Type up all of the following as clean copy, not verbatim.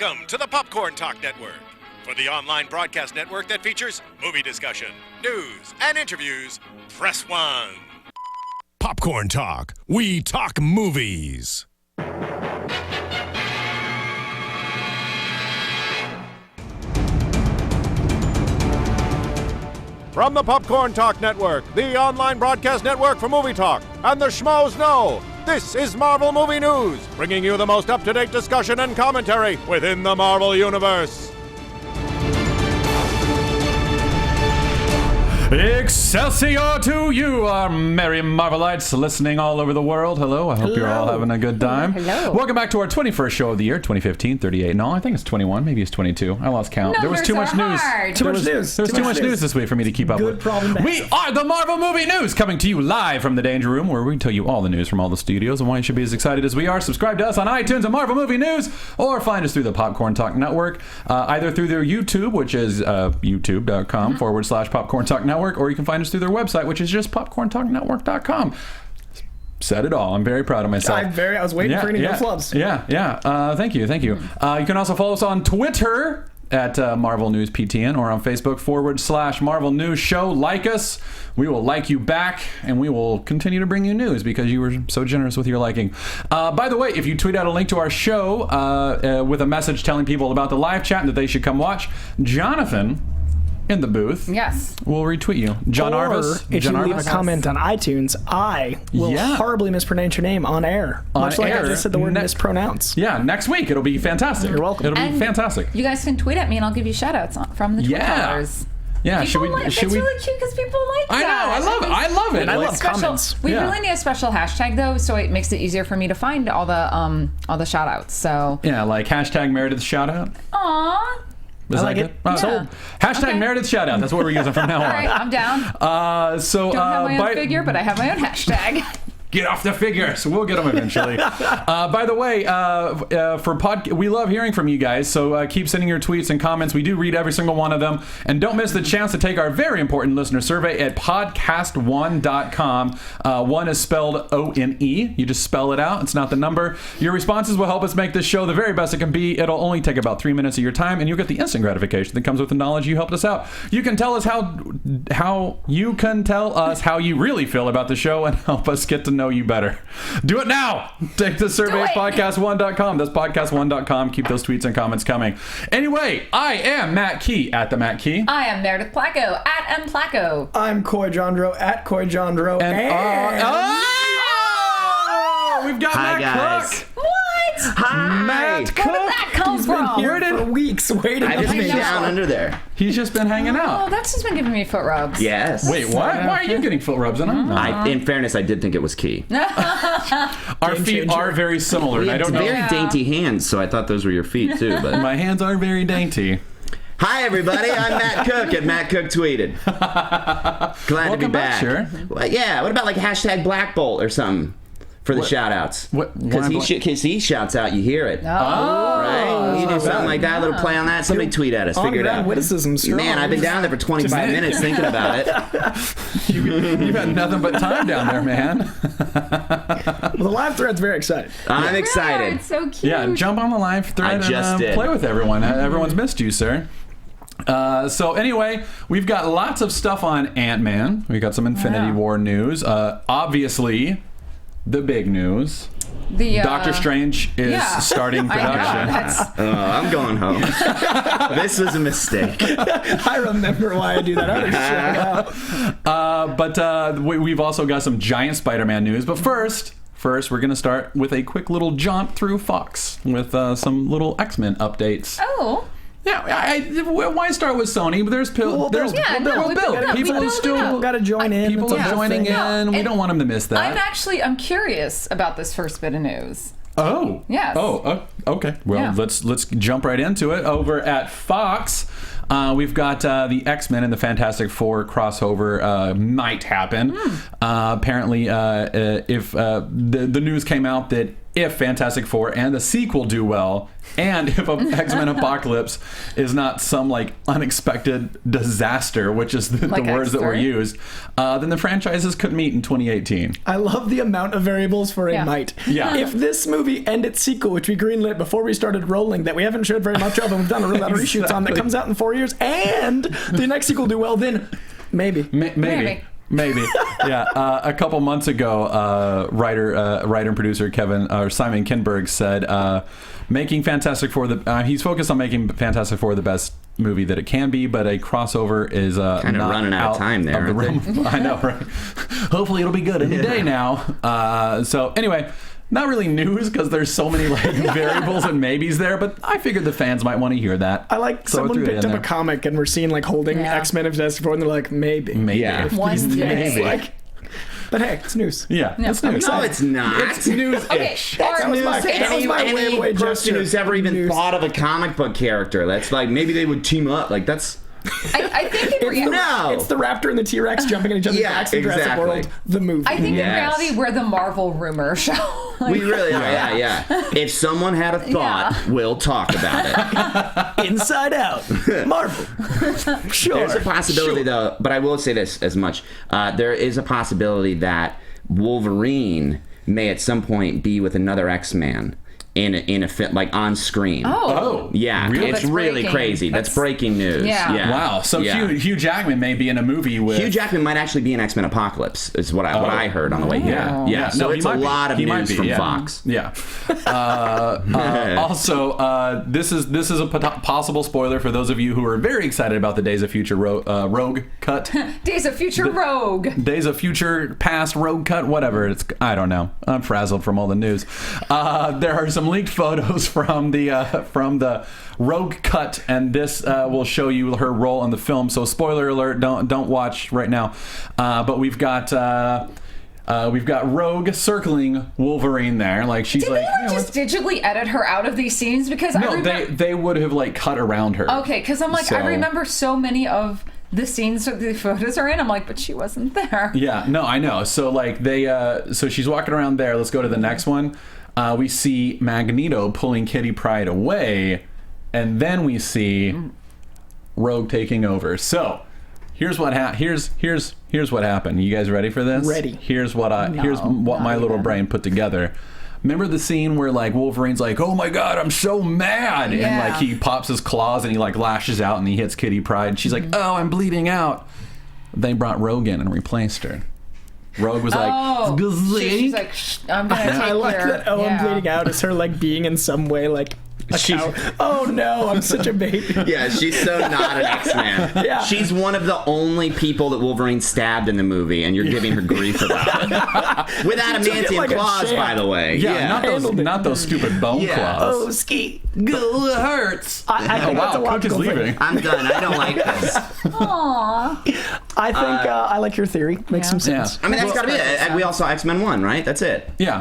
Welcome to the Popcorn Talk Network, for the online broadcast network that features movie discussion, news, and interviews. Press 1. Popcorn Talk. We talk movies. From the Popcorn Talk Network, the online broadcast network for movie talk, and the schmoes know, this is Marvel Movie News, bringing you the most up-to-date discussion and commentary within the Marvel Universe. Excelsior to you, our merry Marvelites listening all over the world. Hello, I hope you're all having a good time. Hello. Welcome back to our 21st show of the year, 2015, 38. No, I think it's 21, maybe it's 22. I lost count. There was too much news. Too much news. There was too much news this week for me to keep up with. Good problem to have. We are the Marvel Movie News, coming to you live from the Danger Room, where we tell you all the news from all the studios and why you should be as excited as we are. Subscribe to us on iTunes and Marvel Movie News, or find us through the Popcorn Talk Network, either through their YouTube, which is youtube.com/Popcorn Talk Network, or you can find us through their website, which is just popcorntalknetwork.com. Said it all. I'm very proud of myself. I was waiting for any more flubs. Thank you. You can also follow us on Twitter at Marvel News PTN, or on Facebook /Marvel News Show. Like us. We will like you back, and we will continue to bring you news because you were so generous with your liking. By the way, if you tweet out a link to our show with a message telling people about the live chat and that they should come watch, Jonathan in the booth, yes, we'll retweet you. John or Arvis. if John you Arvis? leave a comment on iTunes, I will horribly mispronounce your name on air. Much like I just said the word mispronounce. Yeah, next week it'll be fantastic. You're welcome. It'll be fantastic. You guys can tweet at me and I'll give you shout outs from the Twitters. Yeah, That's really cute because people like that. I know, I love it. And I love comments. We really need a special hashtag though, so it makes it easier for me to find all the shout outs. So yeah, like hashtag Meredith shout out. Aww. Is I like that it. good? Hashtag Meredith shout out. That's what we're using from now on. All right, I'm down. Don't have my own figure, but I have my own hashtag. Get off the figures. We'll get them eventually. By the way, we love hearing from you guys, so keep sending your tweets and comments. We do read every single one of them. And don't miss the chance to take our very important listener survey at podcast1.com. One is spelled O-N-E. You just spell it out. It's not the number. Your responses will help us make this show the very best it can be. It'll only take about 3 minutes of your time, and you'll get the instant gratification that comes with the knowledge you helped us out. You can tell us how you really feel about the show and help us get to know you better. Do it now. Take the survey at podcast1.com. That's podcast1.com. Keep those tweets and comments coming. Anyway, I am Matt Key at the Matt Key. I am Meredith Placko at M Placko. I'm Coy Jandreau at Coy Jandreau. We've got Hi, Matt guys. Cook. What? Hi. Matt Cook. Where did that come from? Here for weeks waiting. I just been know. down under there. He's just been hanging Oh, out. that's just been giving me foot rubs. Yes. Wait, what? Why are you getting foot rubs? And I'm not. In fairness, I did think it was Key. Our feet are very similar. We I have don't know. very dainty hands, so I thought those were your feet too. But My hands are very dainty. hi, everybody. I'm Matt Cook at Matt Cook Tweeted. Glad to be Welcome back, sure. Well, yeah. What about like hashtag Black Bolt or something for the shout outs? Because he shouts out, you hear it. Right? You do something like that, a little play on that. Somebody tweet at us. Figure it out. Witticism, Man, I've been down there for 25 minutes thinking about it. You've had nothing but time down there, man. Well, the live thread's very exciting. I'm Yeah, excited. it's so cute. Yeah, jump on the live thread I just and did. play with everyone. Everyone's missed you, sir. So anyway, we've got lots of stuff on Ant-Man. We've got some Infinity War news. Obviously, the big news. Doctor Strange is starting production. I'm going home. This was a mistake. I remember why I do that. But we've also got some giant Spider-Man news. But first, we're going to start with a quick little jaunt through Fox with some little X-Men updates. Oh. Yeah, why start with Sony? There's Bill. People are still got to join in. People are joining in. We and don't want them to miss that. I'm curious about this first bit of news. Oh. Yes. Okay. Well, let's jump right into it. Over at Fox, we've got the X-Men and the Fantastic Four crossover might happen. Apparently, if the news came out that if Fantastic Four and the sequel do well, and if X-Men Apocalypse is not some like unexpected disaster, which is the words that were used, then the franchises could meet in 2018. I love the amount of variables for a might. Yeah. If this movie and its sequel, which we greenlit before we started rolling, that we haven't showed very much of and we've done a lot of reshoots on, that comes out in 4 years, and the next sequel do well, then maybe. Maybe. Yeah. A couple months ago, writer and producer Simon Kinberg said, making Fantastic Four he's focused on making Fantastic Four the best movie that it can be, but a crossover is kind of not running out of time there. I know, right? Hopefully it'll be good any day now. So anyway. Not really news because there's so many like variables and maybes there, but I figured the fans might want to hear that. I like someone picked up a comic and we're seeing like holding X-Men and Fantastic Four, and they're like, maybe. Yeah. Maybe. But hey, it's news. Yeah, it's news. No, it's not. It's news-ish. That was my any person who's ever even thought of a comic book character, that's like, maybe they would team up. Like, that's... I think it's the Raptor and the T-Rex jumping in each other's backs in Jurassic World, the movie. I think in reality we're the Marvel rumor show. We really are, yeah. If someone had a thought, we'll talk about it. Inside Out. Marvel. Sure. There's a possibility, though, but I will say this as much. There is a possibility that Wolverine may at some point be with another X-Man. In a fit, like on screen. Oh, yeah, really? It's really crazy. That's breaking news. Yeah. Wow. So Hugh Jackman may be in a movie with Hugh Jackman might actually be in X-Men Apocalypse. Is what I heard on the way here. Yeah. So it's a lot of news from Fox. Yeah. Also, this is a possible spoiler for those of you who are very excited about the Days of Future Rogue cut. Days of Future Rogue. Days of Future Past Rogue cut. Whatever. I don't know. I'm frazzled from all the news. There are some leaked photos from the Rogue cut, and this will show you her role in the film. So spoiler alert, don't watch right now. But we've got Rogue circling Wolverine there, like she's Did they just digitally edit her out of these scenes? Because they would have like cut around her. Okay, because I'm like, I remember so many of the scenes that the photos are in. I'm like, but she wasn't there. Yeah, no, I know. So like so she's walking around there. Let's go to the next one. We see Magneto pulling Kitty Pryde away, and then we see Rogue taking over. So here's what here's what happened. You guys ready for this? Ready. Here's what my little brain put together. Remember the scene where like Wolverine's like, "Oh my God, I'm so mad," and like he pops his claws and he like lashes out and he hits Kitty Pryde. And she's like, "Oh, I'm bleeding out." They brought Rogue in and replaced her. Rogue was like, she's like, I'm gonna take I like that. I'm bleeding out. Is her like being in some way like a cow? Oh no, I'm such a baby. Yeah, she's so not an X-Man. Yeah. She's one of the only people that Wolverine stabbed in the movie, and you're giving her grief about it. With adamantium claws, by the by. Yeah, not those stupid bone claws. Oh, ski. It hurts. I think that's a Cook is logical leaving. thing. I'm done. I don't like this. Aww. I think I like your theory. Makes some sense. I mean, that's got to be it. We all saw X-Men 1, right? That's it. Yeah.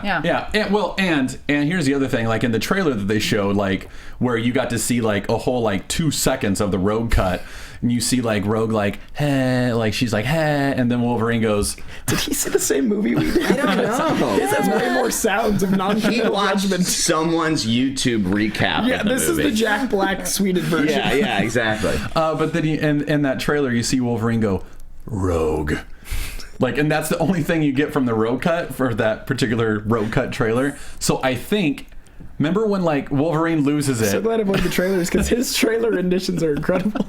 And here's the other thing. Like in the trailer that they showed, like where you got to see like a whole like 2 seconds of the Rogue cut, and you see like Rogue like, hey, like she's like, hey, and then Wolverine goes, did he see the same movie we did? I don't know. This has way more sounds of non-judgment. Watched someone's YouTube recap. Yeah, this is the Jack Black Swedish version. Yeah, exactly. But then in that trailer, you see Wolverine go, Rogue. Like, and that's the only thing you get from the Rogue cut for that particular Rogue cut trailer. So I think, remember when like Wolverine loses it? So glad I avoided the trailers because his trailer renditions are incredible.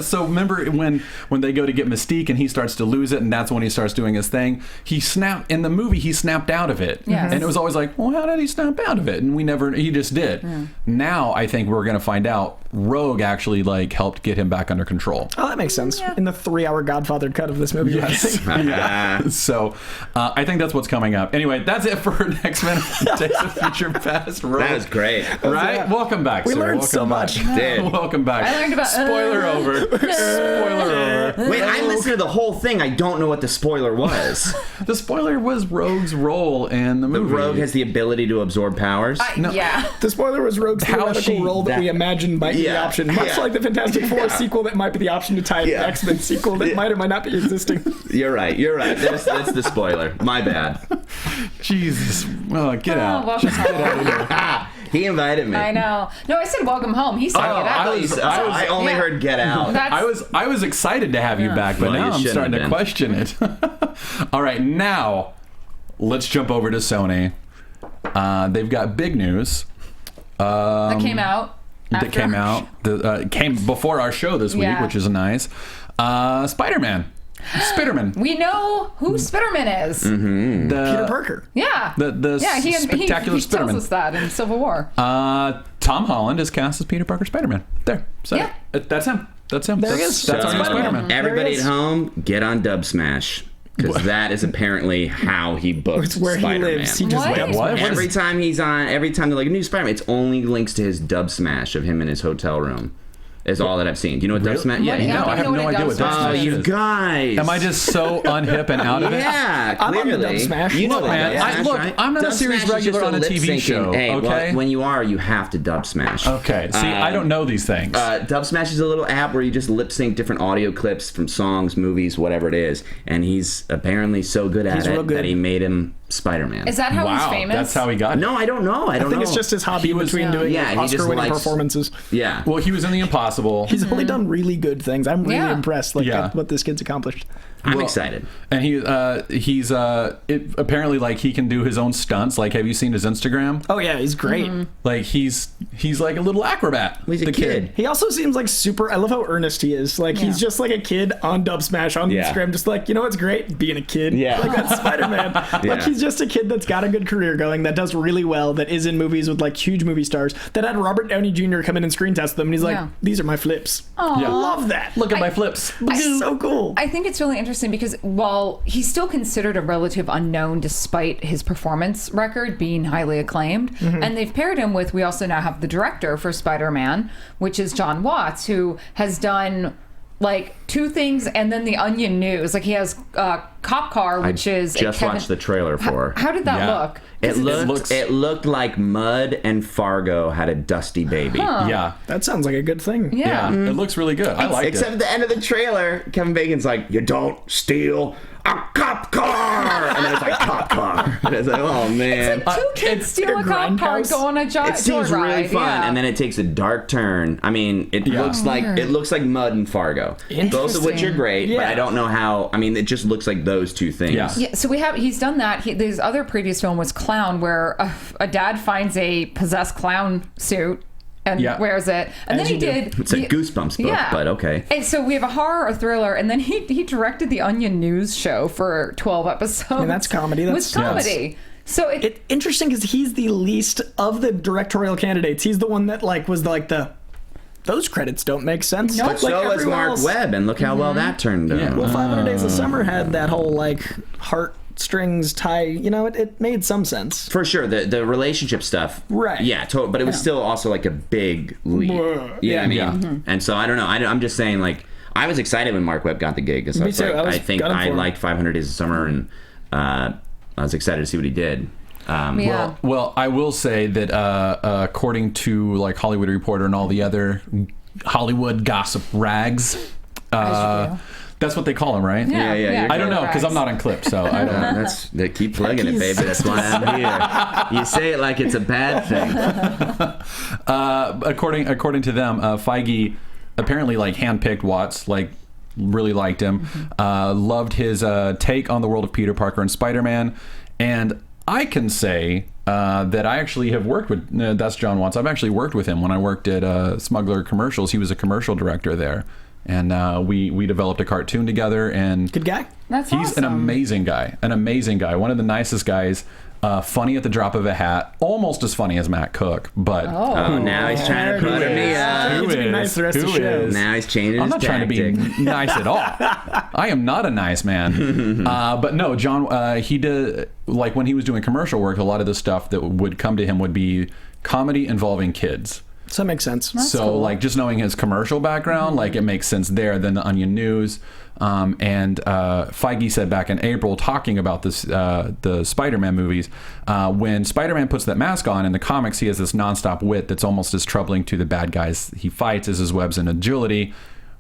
So remember when they go to get Mystique and he starts to lose it, and that's when he starts doing his thing. He snapped in the movie. He snapped out of it, and it was always like, well, how did he snap out of it? And he just did. Now I think we're gonna find out Rogue actually like helped get him back under control. Oh, that makes sense. In the 3-hour Godfather cut of this movie. Yes. Yeah. So I think that's what's coming up. Anyway, that's it for X-Men Days of Future Past. Rogue. That was great. Right? Welcome back, We sir. learned Welcome so back. much. Did. Welcome back. I learned about Spoiler over. Spoiler over. Wait, I listened to the whole thing. I don't know what the spoiler was. The spoiler was Rogue's role in the movie. Rogue has the ability to absorb powers. Yeah. The spoiler was Rogue's theoretical role that we imagined might be the option. Much like the Fantastic Four sequel that might be the option to tie in the X-Men sequel that might or might not be existing. You're right. That's the spoiler. My bad. Jesus. Oh, get out. Welcome Just get out of here. He invited me. I know. No, I said welcome home. He said get out. I only heard get out. I was excited to have you back, but now I'm starting to question it. All right, now let's jump over to Sony. They've got big news. That came out. Came before our show this week, which is nice. Spiderman. We know who Spiderman is. Mm-hmm. Peter Parker. Yeah. He spectacular he tells us that in Civil War. Tom Holland is cast as Peter Parker Spider-Man. There. So that's him. That's him. There he is. That's our new Spider-Man. Spider-Man. Everybody at home, get on Dub Smash. Because that is apparently how he booked It's where Spider-Man. he lives. He just dubs What? Every time they're like, a new Spider-Man, it's only links to his Dub Smash of him in his hotel room. Is all that I've seen. Do you know what Dub Smash? Yeah, No, I have no idea what Dub Smash is. you guys. Am I just so unhip and out of it? Yeah, clearly. I'm on the Dub Smash. You know Look, what man, Dub Smash, look, right? I'm not a Dub series Smash is regular just on a TV lip-syncing. show, Hey, okay? when you are, you have to Dub Smash. Okay, see, I don't know these things. Dub Smash is a little app where you just lip sync different audio clips from songs, movies, whatever it is, and he's apparently so good at it that he made him Spider-Man. Is that how he's famous? That's how he got it. No, I don't know. I think it's just his hobby between doing Oscar-winning performances. Yeah. Well, he was in The Impossible. He's only done really good things. I'm really impressed at what this kid's accomplished. I'm excited. And he's apparently like he can do his own stunts. Like, have you seen his Instagram? Oh yeah, he's great. Mm-hmm. Like he's like a little acrobat. He's a kid. He also seems like super. I love how earnest he is. Like he's just like a kid on Dub Smash on Instagram, just like, you know what's great? Being a kid. Yeah. Like that's Spider-Man. Like he's just a kid that's got a good career going, that does really well, that is in movies with like huge movie stars, that had Robert Downey Jr. come in and screen test them, and he's like, these are my flips. Aww. I love that. Look at my flips. It's so cool. I think it's really interesting because while he's still considered a relative unknown despite his performance record being highly acclaimed, and they've paired him with, we also now have the director for Spider-Man, which is Jon Watts, who has done like 2 things and then The Onion News. Like he has Cop Car, which is just watched the trailer for. How did that look? It looked like Mud and Fargo had a dusty baby. Yeah. That sounds like a good thing. Yeah. It looks really good. I like it. Except at the end of the trailer, Kevin Bacon's like, "You don't steal a cop car," and then it's like cop car. And it's like, oh man. It's like 2 kids steal a cop car and go on a joyride. It seems really fun, and then it takes a dark turn. I mean, it looks like Mud and Fargo, both of which are great. But I don't know how. I mean, it just looks like those 2 things. Yeah. So he's done that. His other previous film was Clown, where a dad finds a possessed clown suit and wears it. And then he did... It's a Goosebumps book, but okay. And so we have a horror, a thriller, and then he directed the Onion News show for 12 episodes. And that's comedy. That's comedy. Yes. So it's interesting because he's the least of the directorial candidates. He's the one that was those credits don't make sense. No. But so was Mark Webb, and look how well that turned out. Well, 500 Days of Summer had that whole heartstrings tie. It made some sense. For sure, the relationship stuff. Right. Yeah, but it was still also like a big leap. You know what I mean? And so I don't know. I'm just saying, like, I was excited when Mark Webb got the gig. Me too. I think I liked 500 Days of Summer, and I was excited to see what he did. Well, I will say that according to like Hollywood Reporter and all the other Hollywood gossip rags, that's what they call them, right? Yeah. I don't know because I'm not on clip, so I don't. They keep plugging it, baby. That's why I'm here. You say it like it's a bad thing. According to them, Feige apparently handpicked Watts, really liked him, loved his take on the world of Peter Parker and Spider-Man, and I can say that I actually have worked with, that's Jon Watts. I've actually worked with him when I worked at Smuggler Commercials. He was a commercial director there. And we developed a cartoon together. And good guy. That's He's awesome. an amazing guy. One of the nicest guys. Funny at the drop of a hat. Almost as funny as Matt Cook. But now he's trying to butter me up. He's being nice the rest of the show. Now he's changing his tactic. I'm not trying to be nice at all. I am not a nice man. But no, John, he did, when he was doing commercial work, a lot of the stuff that would come to him would be comedy involving kids. So that makes sense. That's so cool. like just knowing his commercial background, like it makes sense there. Then the Onion News, and Feige said back in April, talking about this the Spider-Man movies, when Spider-Man puts that mask on in the comics, he has this nonstop wit that's almost as troubling to the bad guys he fights as his webs and agility.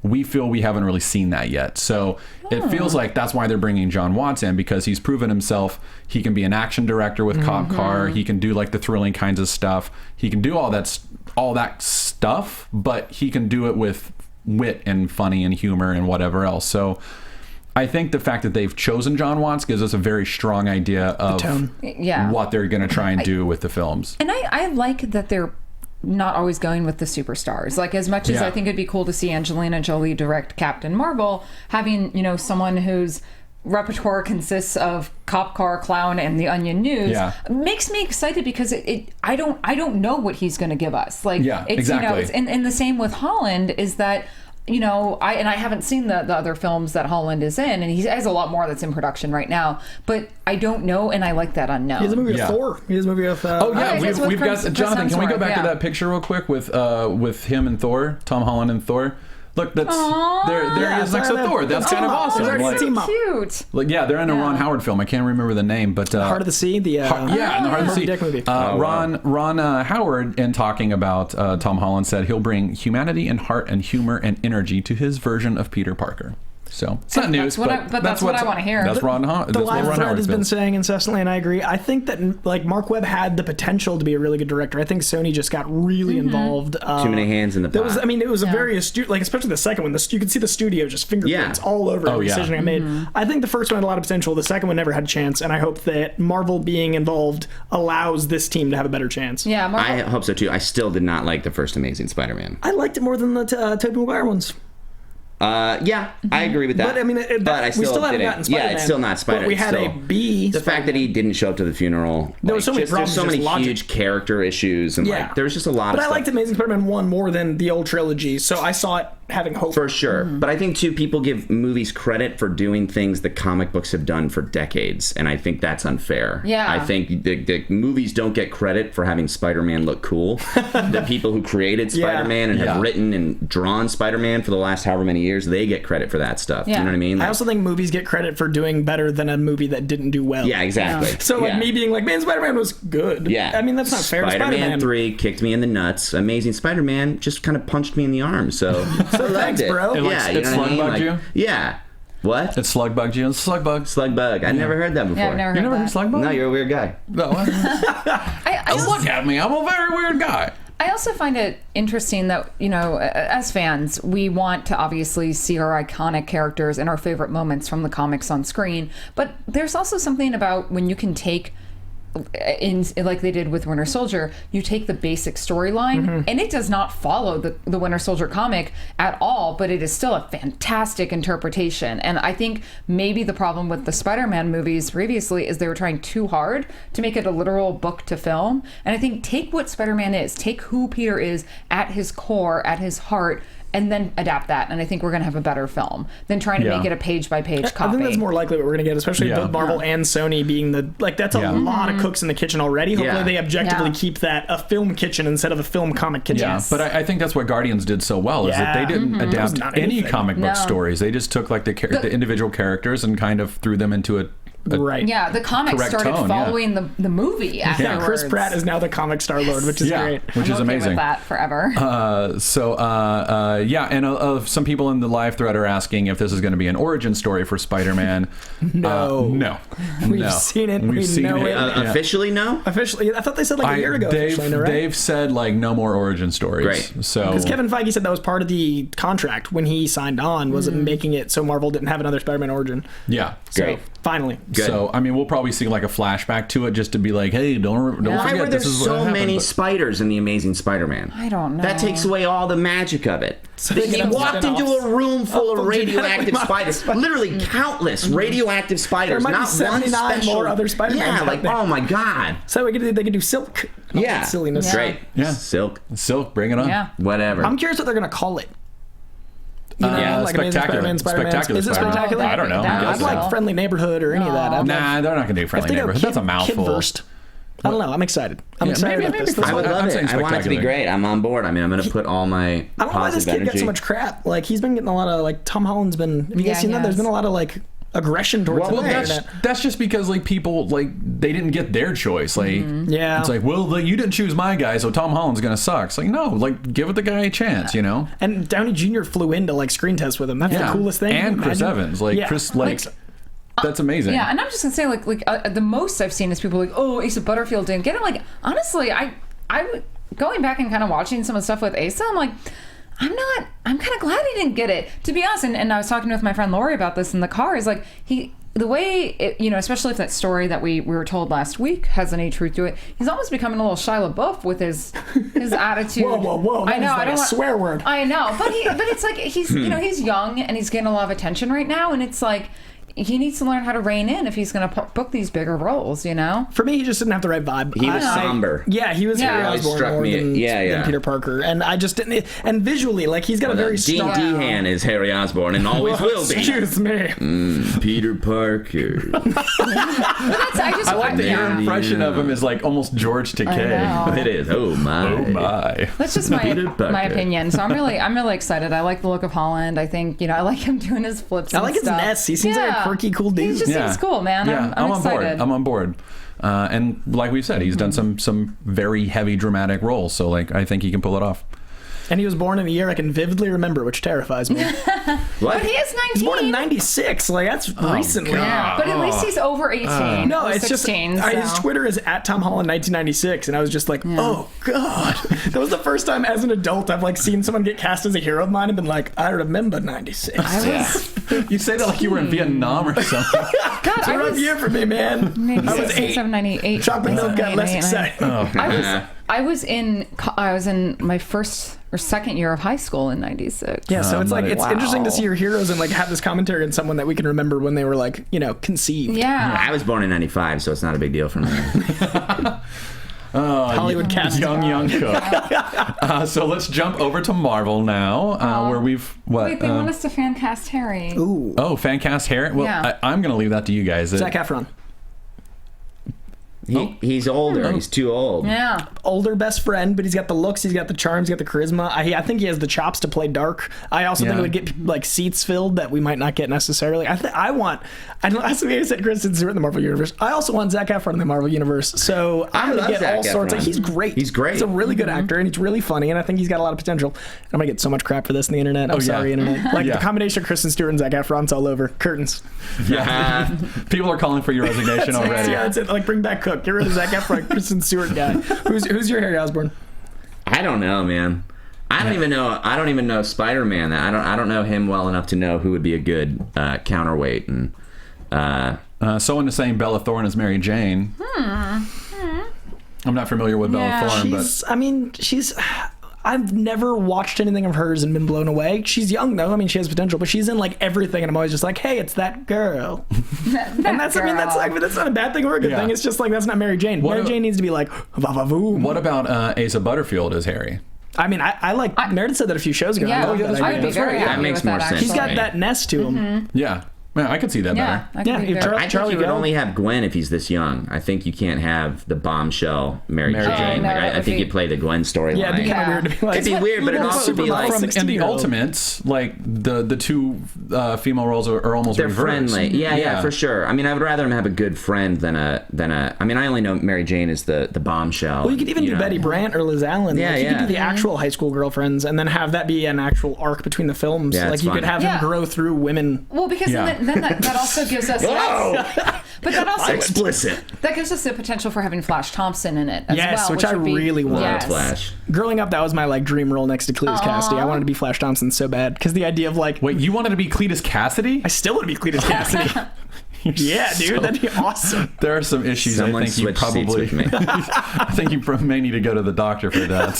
We feel we haven't really seen that yet. So it feels like that's why they're bringing Jon Watts in, because he's proven himself. He can be an action director with Cop Car. He can do like the thrilling kinds of stuff. He can do all that stuff, but he can do it with wit and funny and humor and whatever else. So I think the fact that they've chosen Jon Watts gives us a very strong idea of what they're going to try and do with the films. And I like that they're not always going with the superstars. Like, as much as I think it'd be cool to see Angelina Jolie direct Captain Marvel, having, you know, someone whose repertoire consists of Cop Car, Clown, and the Onion News makes me excited, because I don't know what he's going to give us. Like, exactly. You know, it's, and the same with Holland is that, you know, I haven't seen the other films that Holland is in, and he has a lot more that's in production right now, but I don't know, and I like that unknown. He has a movie with Thor. He has a movie with we've got Jonathan, can we go back to that picture real quick with him and Thor, Tom Holland and Thor? Look, that's there he is next to Thor. That's kind of awesome. That's so cute. Like, they're in a Ron Howard film. I can't remember the name, but Heart of the Sea. The Heart of the Sea Dick movie. Ron Howard, in talking about Tom Holland, said he'll bring humanity and heart and humor and energy to his version of Peter Parker. So it's not news, but that's what I want to hear. That's Ron Howard. The live thread has been feels. saying incessantly, and I agree. I think that like Mark Webb had the potential to be a really good director. I think Sony just got really involved. Too many hands in the pot. It was a very astute, like especially the second one. You could see the studio just fingerprints all over every decision I made. I think the first one had a lot of potential. The second one never had a chance, and I hope that Marvel being involved allows this team to have a better chance. Yeah, I hope so too. I still did not like the first Amazing Spider-Man. I liked it more than the Tobey Maguire ones. I agree with that. But I mean, I still haven't gotten Spider-Man. Yeah, it's still not Spider-Man. But we had a B. The fact that he didn't show up to the funeral. There were so many problems. There's so many logic. huge character issues, and there was just a lot of stuff. But I liked Amazing Spider-Man 1 more than the old trilogy, so I saw it having hope. For sure. But I think, too, people give movies credit for doing things that comic books have done for decades, and I think that's unfair. Yeah. I think the movies don't get credit for having Spider-Man look cool. The people who created Spider-Man and have written and drawn Spider-Man for the last however many years, they get credit for that stuff. Yeah. You know what I mean? I also think movies get credit for doing better than a movie that didn't do well. Yeah, exactly. So me being like, man, Spider-Man was good. Yeah. I mean, that's not fair to Spider-Man. 3 kicked me in the nuts. Amazing Spider-Man just kind of punched me in the arm. So thanks, bro. It slug bugged you? Yeah. What? It slug bugged you? Slug bug. Slug bug. I never heard that before. Yeah, I've never heard You never that. heard slug bug? No, you're a weird guy. No. Look at me. I'm a very weird guy. I also find it interesting that, you know, as fans, we want to obviously see our iconic characters and our favorite moments from the comics on screen. But there's also something about when you can take, like they did with Winter Soldier, you take the basic storyline and it does not follow the Winter Soldier comic at all, but it is still a fantastic interpretation. And I think maybe the problem with the Spider-Man movies previously is they were trying too hard to make it a literal book to film. And I think take what Spider-Man is, take who Peter is at his core, at his heart, and then adapt that, and I think we're going to have a better film than trying to make it a page-by-page copy. I think that's more likely what we're going to get, especially both Marvel and Sony being that's a lot of cooks in the kitchen already. Hopefully they objectively keep that a film kitchen instead of a film comic kitchen. Yeah, but I think that's what Guardians did so well, is that they didn't adapt any comic book stories. They just took like the individual characters and kind of threw them into a Yeah, the comics started following the movie afterwards. Yeah, Chris Pratt is now the comic Star-Lord, which is great. Which is amazing. With that forever. And some people in the live thread are asking if this is going to be an origin story for Spider-Man. No. We've seen it. We know it. Officially, no? Officially. I thought they said like a year ago. They've said like no more origin stories. Great. So because Kevin Feige said that was part of the contract when he signed on, was making it so Marvel didn't have another Spider-Man origin. Yeah. So finally. Good. So I mean, we'll probably see like a flashback to it just to be like, hey, don't forget. Why were there this is what so happened, many spiders in the Amazing Spider-Man? I don't know. That takes away all the magic of it. So he walked into a room full of radioactive spiders. Literally countless radioactive spiders. There might not be 79 one special. more other Spider-Mans. Yeah, like there. oh my god. So they could do Silk. Yeah, silliness. Great. Yeah, Silk, bring it on. Yeah, whatever. I'm curious what they're gonna call it. You know, like Spectacular. Spectacular. Is it Spectacular? I don't know. I'd like Friendly Neighborhood or any of that. Nah, they're not gonna do Friendly Neighborhood. That's a mouthful. Kid-versed. I don't know. I'm excited. I'm excited about this. I would love it. I want it to be great. I'm on board. I mean, I'm going to put all my I don't know why this kid gets so much crap. Like, he's been getting a lot of, like, Tom Holland's been... Have you guys seen that? There's been a lot of, like, aggression towards him. That's just because, like, people, like, they didn't get their choice. Like, it's like, well, you didn't choose my guy, so Tom Holland's going to suck. It's like, no, like, give it the guy a chance, you know? And Downey Jr. flew in to, like, screen test with him. That's the coolest thing. And Chris Evans. Like, Chris, like... That's amazing. Yeah, and I'm just gonna say, like the most I've seen is people like, oh, Asa Butterfield didn't get it. Like, honestly, I going back and kind of watching some of the stuff with Asa, I'm like, I'm kind of glad he didn't get it. To be honest, and I was talking with my friend Lori about this in the car. Is like the way it, you know, especially if that story that we were told last week has any truth to it, he's almost becoming a little Shia LaBeouf with his attitude. Whoa! I know, I don't want swear word. I know, but it's like he's you know, he's young and he's getting a lot of attention right now, and it's like. He needs to learn how to rein in if he's going to book these bigger roles, you know? For me, he just didn't have the right vibe. He was somber. Yeah, he was Harry Osborn more than Peter Parker. And I just didn't... And visually, like, he's got a very strong... Dean Dehan is Harry Osborn and always will be. Excuse me. Peter Parker. I like that your impression of him is, like, almost George Takei. It is. Oh, my. Oh, my. That's just my opinion. So I'm really excited. I like the look of Holland. I think, you know, I like him doing his flips and I like his nest. He seems like a quirky, cool dude. He just seems cool, man. Yeah, I'm excited. I'm on board. And like we said, he's done some very heavy dramatic roles. So, like, I think he can pull it off. And he was born in a year I can vividly remember, which terrifies me. But he is 19. He's born in 96. Like, that's recently. Yeah, but at least he's over 18. No, it's 16, just... so. His Twitter is @TomHolland1996, and I was just like, oh, God. That was the first time as an adult I've, like, seen someone get cast as a hero of mine and been like, I remember 96. You say that like you were in Vietnam or something. God, it's a rough year for me, man. Maybe I was 8. 7, 98. Chocolate milk got less exciting. I was in my first or second year of high school in 96. Yeah, so it's like it's interesting to see your heroes and like have this commentary on someone that we can remember when they were like, you know, conceived. Yeah. I was born in 95, so it's not a big deal for me. Hollywood cast. Young cook. So let's jump over to Marvel now, where we've Wait, they want us to fan cast Harry. Ooh. Oh, fan cast Harry? Well, I'm going to leave that to you guys. Zac Efron. He's older. He's too old. Yeah. Older best friend, but he's got the looks, he's got the charms, he's got the charisma. I think he has the chops to play dark. I also think it would get like seats filled that we might not get necessarily. I that's what I said, Kristen Stewart in the Marvel Universe. I also want Zac Efron in the Marvel Universe. So I'm going to get all sorts of... He's great. He's great. He's a really good actor, and he's really funny, and I think he's got a lot of potential. I'm going to get so much crap for this on the internet. I'm sorry, internet. Like, the combination of Kristen Stewart and Zac Efron's all over. Curtains. Yeah. People are calling for your resignation already. Yeah, that's it. Like, bring back Cook. Get rid of Zac Efron, Kristen Stewart guy. Who's your Harry Osborn? I don't know, man. I don't even know Spider-Man. I don't know him well enough to know who would be a good counterweight. And someone is saying Bella Thorne is Mary Jane. I'm not familiar with Bella Thorne, but I've never watched anything of hers and been blown away. She's young though. I mean, she has potential, but she's in like everything, and I'm always just like, hey, it's that girl. And that's not a bad thing or a good thing. It's just like that's not Mary Jane. Mary Jane needs to be like, va-va-voom. What about Asa Butterfield as Harry? I mean, I like Meredith said that a few shows ago. Yeah, that makes more sense. He's got that nest to him. Yeah. Yeah, I could see that better. I think you could only have Gwen if he's this young. I think you can't have the bombshell Mary Jane. I think you play the Gwen storyline. Yeah, it'd be kind of weird to be like. It'd be weird, but it'd also be like. In the Ultimates, like the two female roles are almost they're reversed. Friendly. Yeah, for sure. I mean, I would rather him have a good friend than a. I mean, I only know Mary Jane is the bombshell. Well, you could even do Betty Brant or Liz Allen. Yeah, you could do the actual high school girlfriends, and then have that be an actual arc between the films. Yeah, like you could have him grow through women. Well, because then that also gives us but that also explicit. That gives us the potential for having Flash Thompson in it as well, which I really want. Flash. Growing up, that was my like dream role next to Cletus Cassidy. I wanted to be Flash Thompson so bad because the idea of like, wait, you wanted to be Cletus Cassidy? I still want to be Cletus Cassidy. Yeah, dude, that'd be awesome. There are some issues. Someone I think you probably. With me. I think you may need to go to the doctor for that.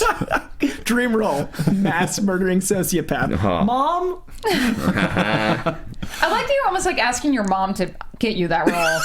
Dream role: mass murdering sociopath. Mom. I like that you're almost like asking your mom to get you that role.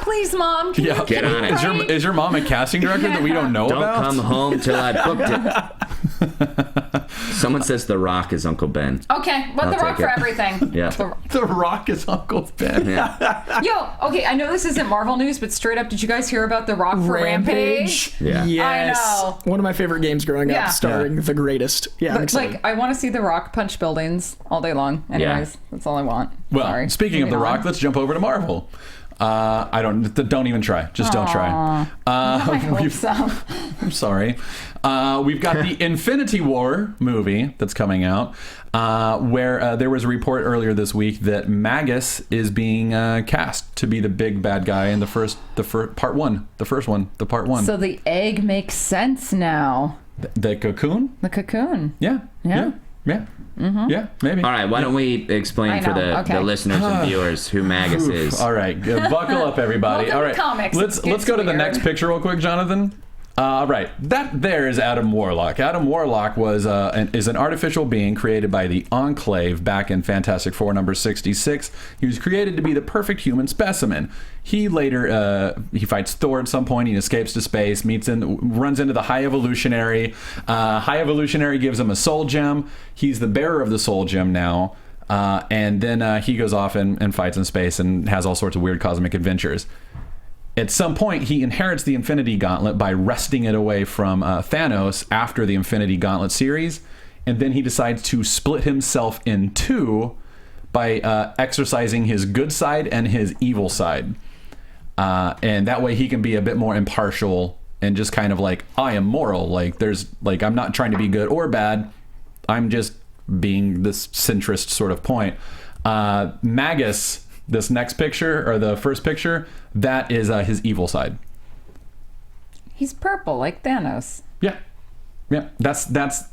Please, Mom, can you get on it. Is your mom a casting director that we don't know about? Don't come home till I booked it. Someone says The Rock is Uncle Ben. Okay, but The Rock for everything. Yeah. The Rock is Uncle Ben. Yeah. Yo, okay, I know this isn't Marvel news, but straight up, did you guys hear about The Rock for Rampage? Yeah. Yes. I know. One of my favorite games growing up, starring the greatest. Yeah, I'm excited. Like, I want to see The Rock punch buildings all day long. Anyways, that's all I want. Well, Sorry. speaking of The Rock, let's jump over to Marvel. Don't even try. Just don't try. I hope so. I'm sorry. We've got the Infinity War movie that's coming out, where there was a report earlier this week that Magus is being cast to be the big bad guy in the first part one. So the egg makes sense now. The cocoon? The cocoon. Yeah. Mm-hmm. Yeah, maybe. All right, why don't we explain for the listeners and viewers who Magus is? All right, buckle up, everybody. Welcome All right, to comics. let's go to the next picture real quick, Jonathan. All right, that there is Adam Warlock. Adam Warlock is an artificial being created by the Enclave back in Fantastic Four number 66. He was created to be the perfect human specimen. He later he fights Thor at some point. He escapes to space, runs into the High Evolutionary. High Evolutionary gives him a soul gem. He's the bearer of the soul gem now. And then he goes off and fights in space and has all sorts of weird cosmic adventures. At some point, he inherits the Infinity Gauntlet by wresting it away from Thanos after the Infinity Gauntlet series, and then he decides to split himself in two by exercising his good side and his evil side. And that way he can be a bit more impartial and just kind of like, I am moral. I'm not trying to be good or bad. I'm just being this centrist sort of point. Magus, this next picture, or the first picture, that is his evil side. He's purple, like Thanos. Yeah. That's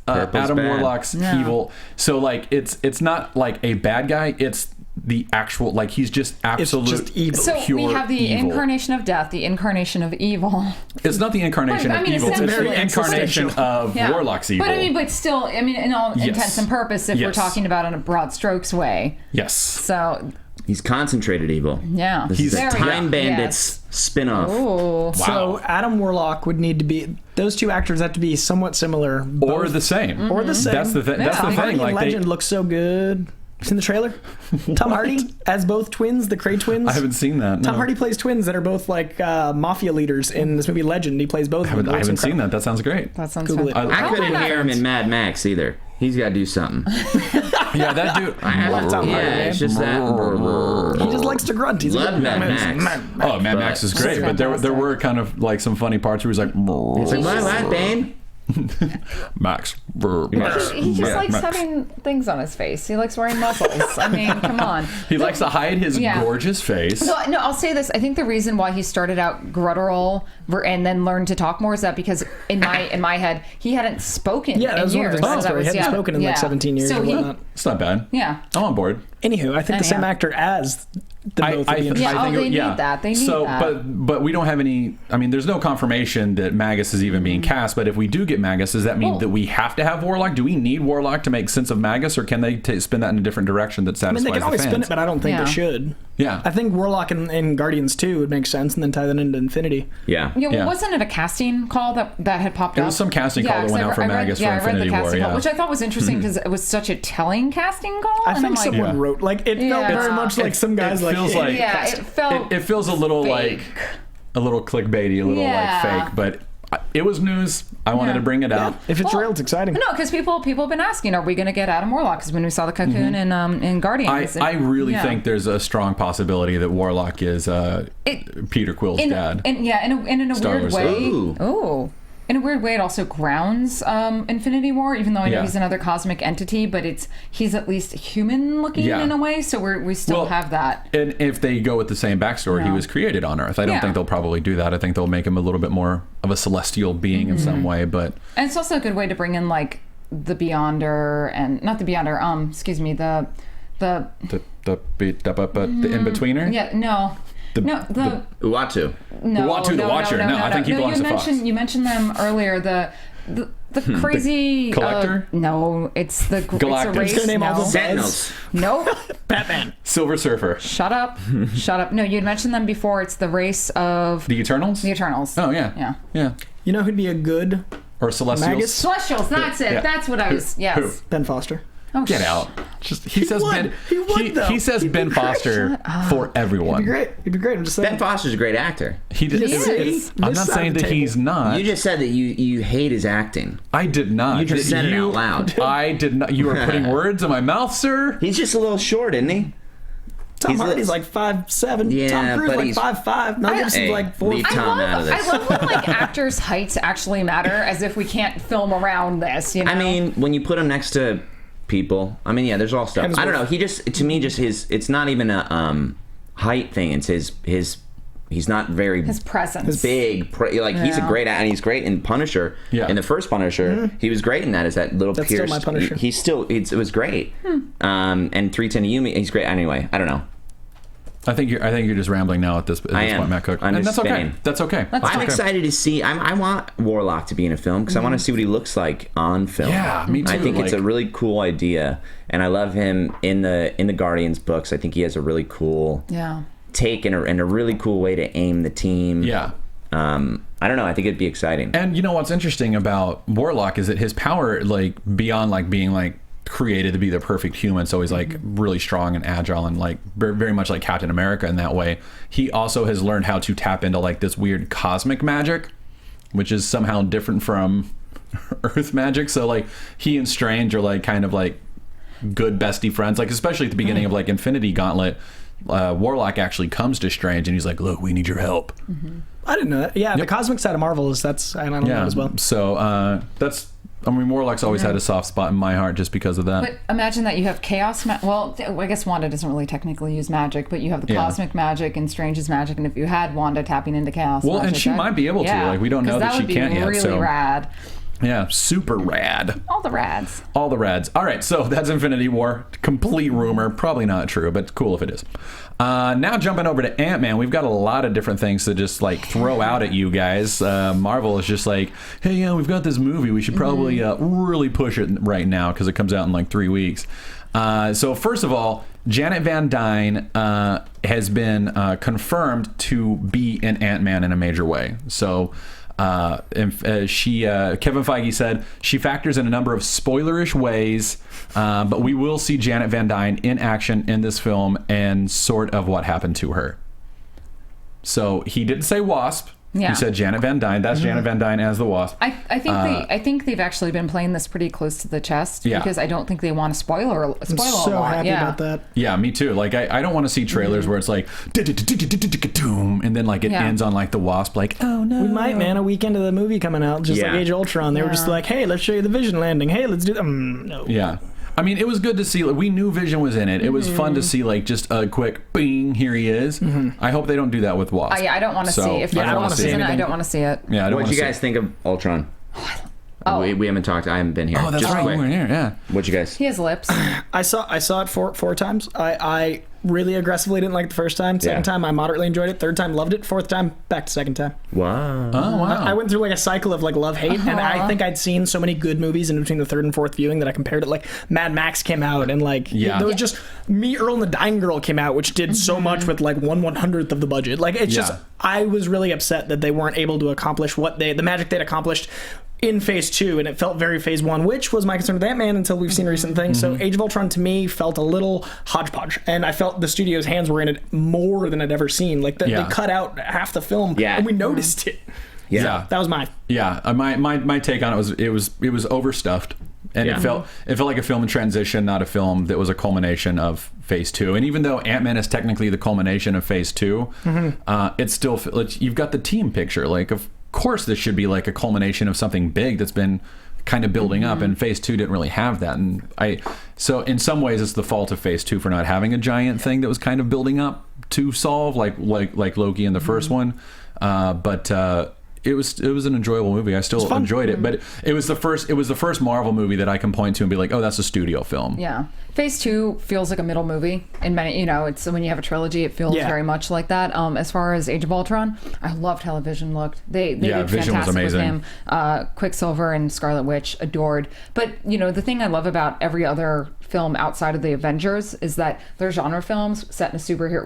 Adam bad. Warlock's evil. So it's not like a bad guy. It's the actual he's just absolute. It's just evil. So pure we have the evil. Incarnation of death, the incarnation of evil. It's not the incarnation of evil. It's the incarnation of Warlock's evil. But still, in all intents and purpose, if we're talking about it in a broad strokes way. Yes. So. He's concentrated evil. Yeah. He's a Time Bandits spin-off. Ooh. Wow. So Adam Warlock would need to be... Those two actors have to be somewhat similar. Or the same. Mm-hmm. Or the same. That's the thing. That's the thing. Legend looks so good. Seen the trailer? Tom Hardy as both twins, the Cray twins. I haven't seen that. No. Tom Hardy plays twins that are both mafia leaders in this movie Legend. He plays both. I haven't seen that. That sounds great. That sounds Google fun. it. I couldn't hear him in Mad Max either. He's got to do something. Yeah, that dude. Love Tom Hardy, man. It's just that. He just likes to grunt. He's Love Mad Max. Oh, Mad Max is great, but there were kind of some funny parts where he's like, What, Bane? Max. He just likes having things on his face. He likes wearing muscles. I mean, come on. He likes to hide his gorgeous face. No, I'll say this. I think the reason why he started out guttural and then learned to talk more is that because in my head he hadn't spoken in years. One of his backstory. He hadn't spoken in 17 years. So it's not bad. Yeah. I'm on board. Anywho, I think the same actor as the both of the they need that. They need that. But we don't have any. I mean, there's no confirmation that Magus is even being cast. But if we do get Magus, does that mean that we have to have Warlock? Do we need Warlock to make sense of Magus, or can they spin that in a different direction that satisfies the fans? They can always spin it, but I don't think they should. Yeah. I think Warlock in Guardians 2 would make sense, and then tie that into Infinity. Yeah. Wasn't it a casting call that had popped up? It was some casting call that went out for Magus for Infinity War. Call, which I thought was interesting because it was such a telling casting call. I think someone wrote it felt very much like some guys it feels a little fake. a little clickbaity, a little fake, but it was news. I wanted to bring it out. If it's real, it's exciting. No, because people have been asking, are we going to get Adam Warlock? Because when we saw the cocoon in Guardians, I really think there's a strong possibility that Warlock is Peter Quill's dad. And in a weird way. Ooh. In a weird way, it also grounds Infinity War, even though I know he's another cosmic entity, but he's at least human-looking in a way, so we still have that. And if they go with the same backstory, he was created on Earth. I don't think they'll probably do that. I think they'll make him a little bit more of a celestial being in some way, but... And it's also a good way to bring in, the Beyonder, and... Not the Beyonder, excuse me, the In-Betweener? Yeah, no... The Uatu. Uatu, the Watcher. No, I think he belongs to Fox. You mentioned them earlier. The crazy the Collector? No, it's the Galactus. It's a race. Name all the Sentinels. Nope. Batman. Silver Surfer. Shut up. No, you had mentioned them before. It's the race of the Eternals. The Eternals. Oh yeah. Yeah. You know who'd be a good Or Celestials? Magus? Celestials, that's it. Yeah. That's what I was, yes. Who? Ben Foster. Oh, Get out. He says would. Ben. He would, though. He says He'd be Ben great. Foster for everyone. He'd be great. He'd be great. I'm just saying. Ben Foster's a great actor. He did. Yes, he is. I'm This not side saying of the that table. he's not. You just said that you hate his acting. I did not. You just said it out loud. I did not. You are putting words in my mouth, sir. He's just a little short, isn't he? Tom Hardy's like 5'7". Yeah, Tom Cruise but like he's- 5'5". Mel Gibson's Hey, like 4'. leave Tom out of this. I love when like actors' heights actually matter, as if we can't film around this. You know? I mean, when you put him next to people, I mean, yeah, there's all stuff. Hemsworth. I don't know. He just, to me, just it's not even a height thing. It's his. He's not very. His presence. He's big. He's a great, and he's great in Punisher. Yeah. In the first Punisher, he was great in that. Is that little That's still pierced? my Punisher. He's still. It was great. And 310 to Yumi, he's great. Anyway, I don't know. I think you're just rambling now at this point, Matt Cook. I'm And just that's okay. spinning. That's okay. I'm excited to see. I want Warlock to be in a film because I want to see what he looks like on film. Yeah, me too. I think it's Like- a really cool idea, and I love him in the Guardians books. I think he has a really cool take and a really cool way to aim the team. Yeah. I don't know. I think it'd be exciting. And you know what's interesting about Warlock is that his power, like beyond like being like created to be the perfect human, so he's like really strong and agile and like very much like Captain America in that way. He also has learned how to tap into like this weird cosmic magic, which is somehow different from Earth magic. So like he and Strange are like kind of like good bestie friends. Like especially at the beginning of like Infinity Gauntlet, Warlock actually comes to Strange and he's like, "Look, we need your help." I didn't know that. Yeah, the cosmic side of Marvel is I don't know as well. So that's. I mean, Warlock's always had a soft spot in my heart just because of that. But imagine that you have chaos. Well, I guess Wanda doesn't really technically use magic, but you have the cosmic magic and Strange's magic. And if you had Wanda tapping into chaos, Well, magic, and she might be able to. Like, we don't know that she can't yet. Really So rad. Yeah, super rad. All the rads. All the rads. All right, so that's Infinity War. Complete rumor. Probably not true, but cool if it is. Now jumping over to Ant-Man, we've got a lot of different things to just like throw out at you guys. Marvel is just like, hey, yeah, we've got this movie. We should probably really push it right now because it comes out in like 3 weeks. So first of all, Janet Van Dyne has been confirmed to be in Ant-Man in a major way. So Kevin Feige said she factors in a number of spoilerish ways, but we will see Janet Van Dyne in action in this film and sort of what happened to her. So he didn't say Wasp. Yeah. He said Janet Van Dyne. That's Janet Van Dyne as the Wasp. I think they've actually been playing this pretty close to the chest because I don't think they want to spoil a lot. I'm so happy about that. Yeah, me too. Like I don't want to see trailers where it's like and then like it ends on like the Wasp like, oh no. We might, man. A week into the movie coming out, just like Age of Ultron, they were just like, hey, let's show you the Vision landing. Hey, let's do no. Yeah. I mean, it was good to see. Like, we knew Vision was in it. It was fun to see, like, just a quick bing, here he is. I hope they don't do that with Wasp. I don't want to see. If there's I don't Wasp wanna see in it, I anything. don't want to see it. Yeah, I don't What'd want you to guys think of Ultron? Oh. We haven't talked. I haven't been here. Oh, that's Just right. quick. We weren't here. Yeah. What'd you guys? He has lips. I saw it four times. I really aggressively didn't like it the first time. Second time, I moderately enjoyed it. Third time, loved it. Fourth time, back to second time. Wow. Oh wow. I went through like a cycle of like love hate, and I think I'd seen so many good movies in between the third and fourth viewing that I compared it. Like Mad Max came out, and like there was just Me, Earl, and the Dying Girl came out, which did so much with like 1/100th of the budget. Like it's just I was really upset that they weren't able to accomplish the magic they'd accomplished in phase 2, and it felt very phase 1, which was my concern with Ant-Man until we've seen recent things. So Age of Ultron to me felt a little hodgepodge, and I felt the studio's hands were in it more than I'd ever seen. Like they cut out half the film, and we noticed it. Yeah. That was mine. Yeah. My take on it was overstuffed. And it felt like a film in transition, not a film that was a culmination of phase 2. And even though Ant-Man is technically the culmination of phase 2, it's still, you've got the team picture. Like, of course this should be like a culmination of something big that's been kind of building up, and phase 2 didn't really have that. And so in some ways it's the fault of phase 2 for not having a giant thing that was kind of building up to solve, like Loki in the first one. But it was an enjoyable movie. I still enjoyed it, but it was the first Marvel movie that I can point to and be like, oh, that's a studio film. Yeah. Phase 2 feels like a middle movie in many, it's when you have a trilogy, it feels very much like that. As far as Age of Ultron, I loved how Vision looked. They did Vision was fantastic amazing. with him. Quicksilver and Scarlet Witch, adored. But, the thing I love about every other film outside of the Avengers is that they're genre films set in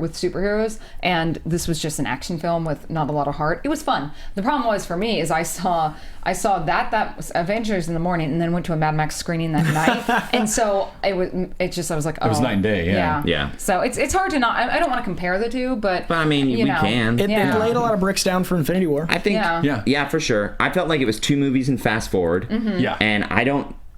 with superheroes, and this was just an action film with not a lot of heart. It was fun. The problem was for me is I saw that was Avengers in the morning, and then went to a Mad Max screening that night, and so I was like, oh, it was night and day. Yeah. So it's hard to not. I don't want to compare the two, but I mean, we can. It laid a lot of bricks down for Infinity War. I think. Yeah, for sure. I felt like it was 2 movies and fast forward. Mm-hmm. Yeah. And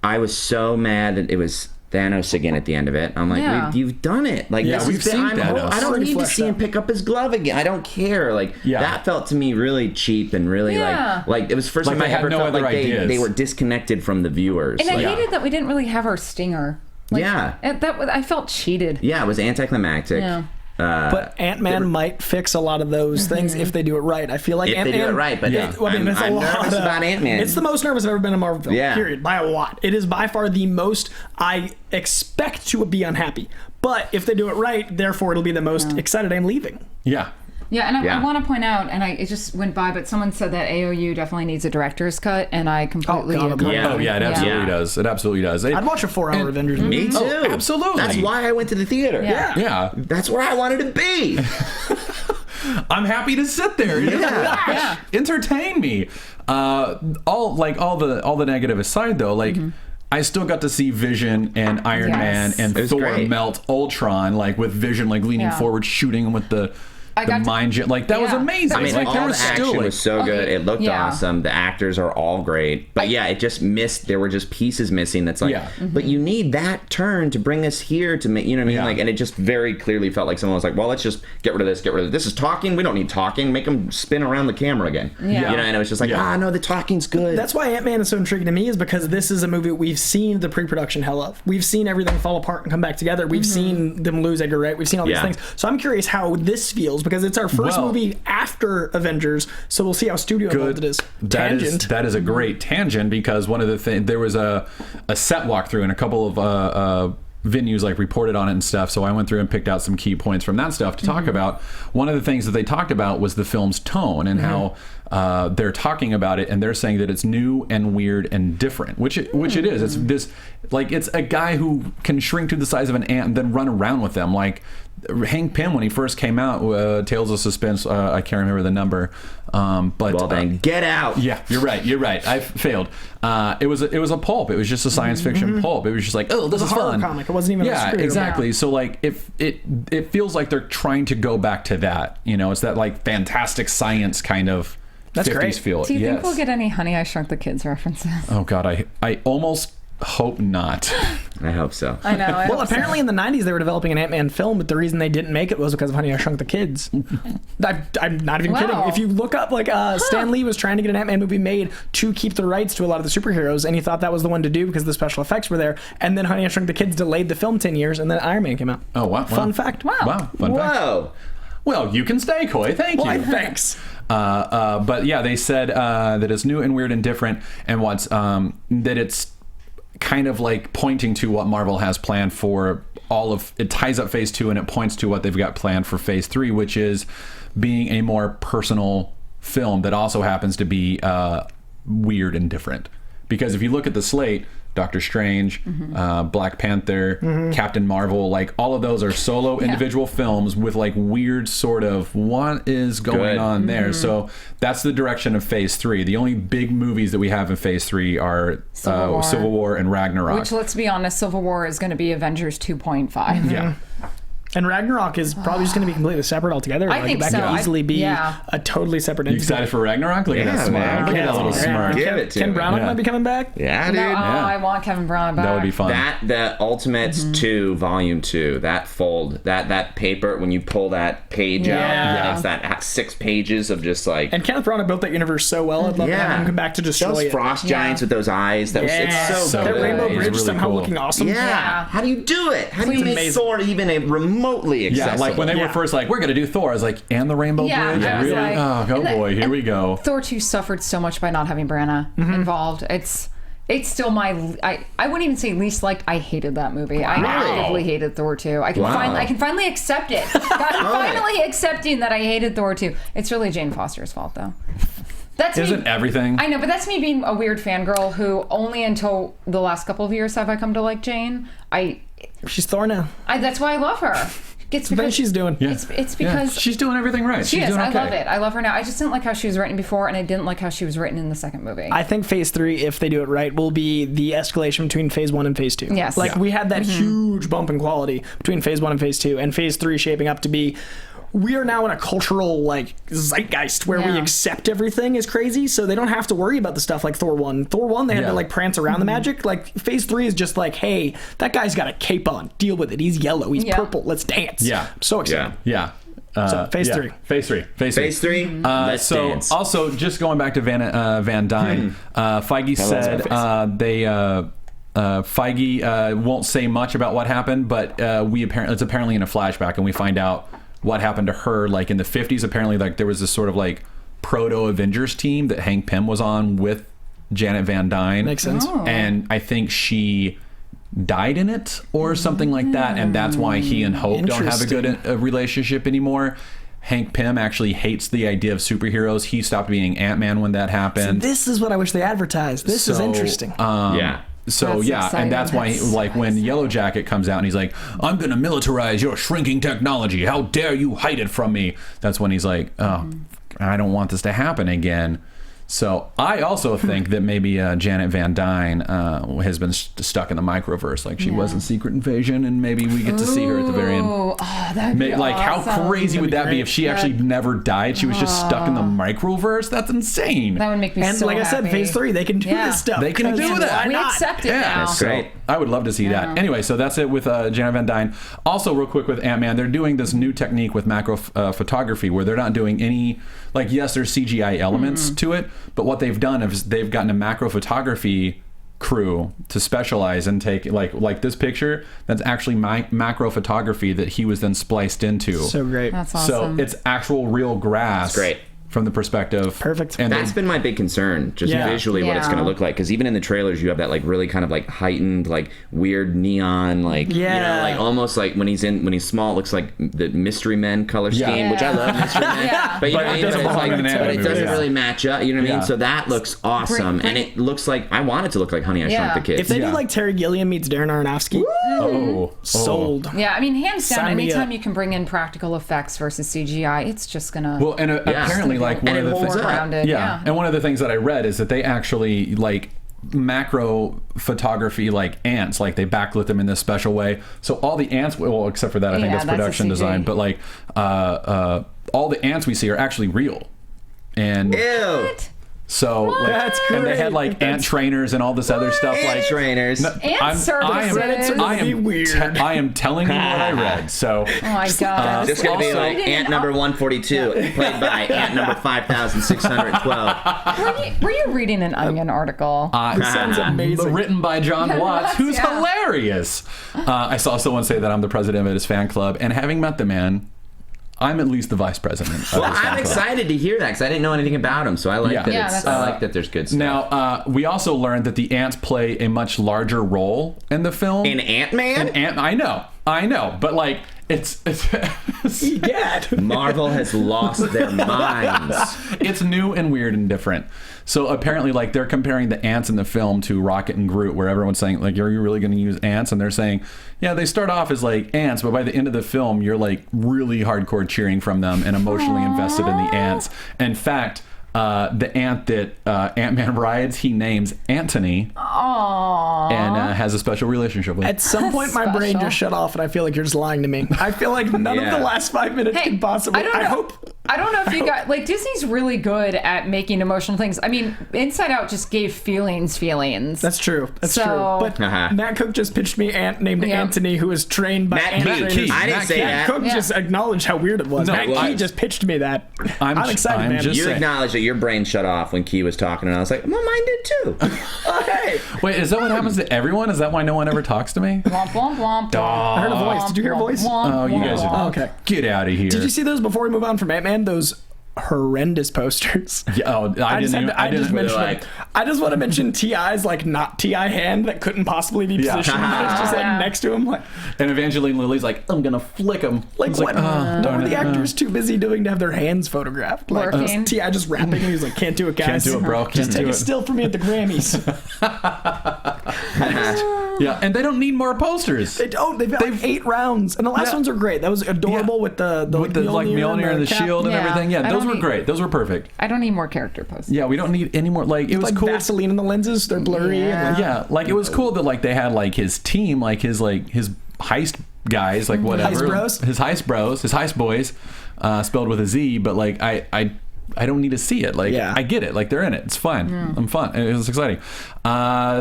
I was so mad that it was Thanos again at the end of it. I'm like, you've done it. Like, we've seen Thanos. I don't need to see him pick up his glove again. I don't care. Like, that felt to me really cheap and really like it was the first time I ever felt like they were disconnected from the viewers. And I hated that we didn't really have our stinger. Like, I felt cheated. Yeah, it was anticlimactic. Yeah. But Ant-Man might fix a lot of those things if they do it right. I feel like Ant-Man, they do it right, but I'm nervous about Ant-Man. It's the most nervous I've ever been in a Marvel film, period, by a lot. It is by far the most I expect to be unhappy. But if they do it right, therefore it'll be the most excited I'm leaving. Yeah. Yeah, and I want to point out, and it just went by, but someone said that AOU definitely needs a director's cut, and I completely agree. Oh, yeah, it absolutely does. It absolutely does. I'd watch a 4-hour Avengers movie. Me too. Oh, absolutely. That's why I went to the theater. Yeah. That's where I wanted to be. I'm happy to sit there. Yeah. Entertain me. All the negative aside, though, like. I still got to see Vision and Iron Man and Thor melt Ultron, like with Vision like leaning forward, shooting him with the mind jet. Like, that was amazing. I mean, like, all the action was so good. It looked awesome. The actors are all great. But it just missed. There were just pieces missing. That's like, but you need that turn to bring us here to make, you know what I mean? Yeah. Like, and it just very clearly felt like someone was like, well, let's just get rid of this, This is talking. We don't need talking. Make them spin around the camera again. Yeah. And it was just like, no, the talking's good. That's why Ant-Man is so intriguing to me, is because this is a movie we've seen the pre-production hell of. We've seen everything fall apart and come back together. We've seen them lose Edgar Wright. We've seen all these things. So I'm curious how this feels, because it's our first movie after Avengers, so we'll see how studio involved it is. That is a great tangent, because one of the things, there was a set walkthrough and a couple of venues like reported on it and stuff, so I went through and picked out some key points from that stuff to talk about. One of the things that they talked about was the film's tone and how they're talking about it, and they're saying that it's new and weird and different, which it is. It's this, like, it's a guy who can shrink to the size of an ant and then run around with them. Like Hank Pym, when he first came out, Tales of Suspense, I can't remember the number, but well, then get out. Yeah, you're right. I failed. It was a pulp. It was just a science fiction pulp. It was just like, oh, this is fun. Comic. It wasn't even a superhero exactly. movie. So like, if it feels like they're trying to go back to that. It's that like fantastic science kind of 50s feel. Do you think we'll get any Honey, I Shrunk the Kids references? Oh God, I almost hope not. I hope so. I know. Well, apparently in the 90s they were developing an Ant-Man film, but the reason they didn't make it was because of Honey, I Shrunk the Kids. I'm not even kidding. If you look up, like, Stan Lee was trying to get an Ant-Man movie made to keep the rights to a lot of the superheroes, and he thought that was the one to do because the special effects were there. And then Honey, I Shrunk the Kids delayed the film 10 years, and then Iron Man came out. Oh, wow. Fun fact. Wow. Fun fact. Well, you can stay, Coy. Thank you. Why, thanks. But yeah, they said that it's new and weird and different, and what's that it's kind of like pointing to what Marvel has planned for all of it. Ties up phase 2 and it points to what they've got planned for phase 3, which is being a more personal film that also happens to be weird and different. Because if you look at the slate, Doctor Strange, Black Panther, Captain Marvel, like all of those are solo individual films with like weird sort of what is going on there. So that's the direction of phase 3. The only big movies that we have in phase 3 are Civil War and Ragnarok. Which, let's be honest, Civil War is going to be Avengers 2.5. Yeah. And Ragnarok is probably just going to be completely separate altogether. I think that could easily be a totally separate entity. You excited for Ragnarok? Look at that smile. Look at that little smirk. Give it to Ken me. Branagh might be coming back. Yeah, dude. I want Kevin Branagh back. That would be fun. The Ultimates 2, Volume 2, that fold, that paper, when you pull that page out, it's that 6 pages of just like... And Kenneth Branagh built that universe so well, I'd love to have him come back to destroy those it. frost giants with those eyes, it's so good. That Rainbow Bridge really somehow cool. looking awesome. Yeah. How do you do it? How do you make Thor even remotely accessible? Like when they were first like, we're going to do Thor, I was like, and the Rainbow Bridge? Really? Like, boy, here we go. Thor 2 suffered so much by not having Branagh involved. It's still I wouldn't even say least liked. I hated that movie. I actively hated Thor 2. I can finally accept it. I'm finally accepting that I hated Thor 2. It's really Jane Foster's fault, though. Isn't everything? I know, but that's me being a weird fangirl who only until the last couple of years have I come to like Jane. She's Thor now. That's why I love her. It's because she's doing. Yeah. It's because she's doing everything right. She she's is. Doing okay. I love it. I love her now. I just didn't like how she was written before, and I didn't like how she was written in the second movie. I think Phase 3, if they do it right, will be the escalation between Phase 1 and Phase 2. Yes. We had that huge bump in quality between Phase 1 and Phase 2, and Phase 3 shaping up to be... We are now in a cultural zeitgeist where we accept everything is crazy, so they don't have to worry about the stuff like Thor 1. Thor 1, they had to prance around the magic. Phase 3 is just hey, that guy's got a cape on. Deal with it. He's yellow. He's purple. Let's dance. Yeah. I'm so excited. Yeah. So Phase 3. Phase 3. Phase 3. Let's dance. Also, just going back to Van Dyne, Feige said Feige won't say much about what happened, but it's apparently in a flashback, and we find out what happened to her in the 50s. Apparently there was this sort of proto Avengers team that Hank Pym was on with Janet Van Dyne. Makes sense. And I think she died in it or something like that, and that's why he and Hope don't have a good relationship anymore. Hank Pym actually hates the idea of superheroes. He stopped being Ant-Man when that happened. So this is what I wish they advertised. This is interesting. So that's and that's why when Yellow Jacket comes out and he's like, I'm gonna militarize your shrinking technology, how dare you hide it from me, that's when he's like, I don't want this to happen again. So I also think that maybe Janet Van Dyne has been stuck in the microverse, she was in Secret Invasion, and maybe we get to see her at the very end. Oh, that'd be awesome. How crazy would that be if she actually never died? She was just stuck in the microverse. That's insane. That would make me so happy. And I said, Phase 3, they can do this stuff. They can do that. We accept it now. That's great. I would love to see that. Anyway, so that's it with Janet Van Dyne. Also, real quick with Ant-Man, they're doing this new technique with macro photography where they're not doing any, yes, there's CGI elements to it, but what they've done is they've gotten a macro photography crew to specialize and take like this picture that's actually macro photography that he was then spliced into. So great. That's awesome. So it's actual real grass. That's great. From the perspective. Perfect. And that's been my big concern, just visually what it's going to look like. Because even in the trailers, you have that really kind of heightened, weird neon, almost when he's small, it looks like the Mystery Men color scheme, which I love Mystery Men. But it doesn't really match up. You know what I mean? So that looks awesome, and it looks like I want it to look like Honey I Shrunk the Kids. If they do Terry Gilliam meets Darren Aronofsky, sold. Yeah, I mean, hands down, anytime you can bring in practical effects versus CGI, it's just going to. Well, and apparently. One of the things, and one of the things that I read is that they actually macro photography ants, they backlit them in this special way. So all the ants, well, except for that, I think that's production design, but all the ants we see are actually real. And ew. So that's great. And they had ant trainers and all this other stuff. Ant trainers. Ant services. I am telling you what I read. So oh my god, just gonna be ant number 142, played by ant number 5612. Were you reading an Onion article? This sounds amazing. Written by Jon Watts, who's hilarious. I saw someone say that I'm the president of his fan club, and having met the man, I'm at least the vice president. Well, I'm excited to hear that because I didn't know anything about him, so I like that. I like that there's good stuff. Now, we also learned that the ants play a much larger role in the film. In Ant-Man? I know, but it's Marvel has lost their minds. It's new and weird and different. So apparently, they're comparing the ants in the film to Rocket and Groot, where everyone's saying, are you really going to use ants? And they're saying, yeah, they start off as ants, but by the end of the film, you're really hardcore cheering from them and emotionally invested in the ants. In fact, the ant that Ant-Man rides, he names Anthony. Aww. And has a special relationship with him. At some point, my brain just shut off, and I feel like you're just lying to me. I feel like none of the last 5 minutes can possibly. I don't know if you got Disney's really good at making emotional things. I mean, Inside Out just gave feelings. That's true. That's true. But Matt Cook just pitched me ant named Anthony, who was trained by Matt Key. I didn't say that. Matt Cook just acknowledged how weird it was. No, Matt Key just pitched me that. I'm excited, man. You acknowledged that your brain shut off when Key was talking, and I was like, well, mine did too. Hey. Wait, is that what happens to everyone? Is that why no one ever talks to me? Womp, womp, womp. I heard a voice. Did you hear a voice? Oh, you guys are... Okay. Get out of here. Did you see those before we move on from Ant-Man? Those horrendous posters. Yeah, I just want to mention T.I.'s like not T.I. hand that couldn't possibly be positioned. It's just like next to him. Like, and Evangeline Lilly's like, I'm gonna flick him. Like what? What were the actors too busy doing to have their hands photographed? Like T.I. just rapping and he's like, can't do it, guys. Can't do it, bro. Just take it still for me at the Grammys. Yeah, and they don't need more posters. They don't. They've got like 8 rounds, and the last ones are great. That was adorable with the Mjolnir and the shield and everything. Yeah, those were great. Those were perfect. I don't need more character posters. Yeah, we don't need any more. Like, it was cool. Vaseline in the lenses, they're blurry. Yeah. Like it was cool that like they had like his team, like his heist guys, like whatever. His heist boys, spelled with a Z. But like I don't need to see it. Like I get it. Like they're in it. It's fun. I'm fun. It was exciting.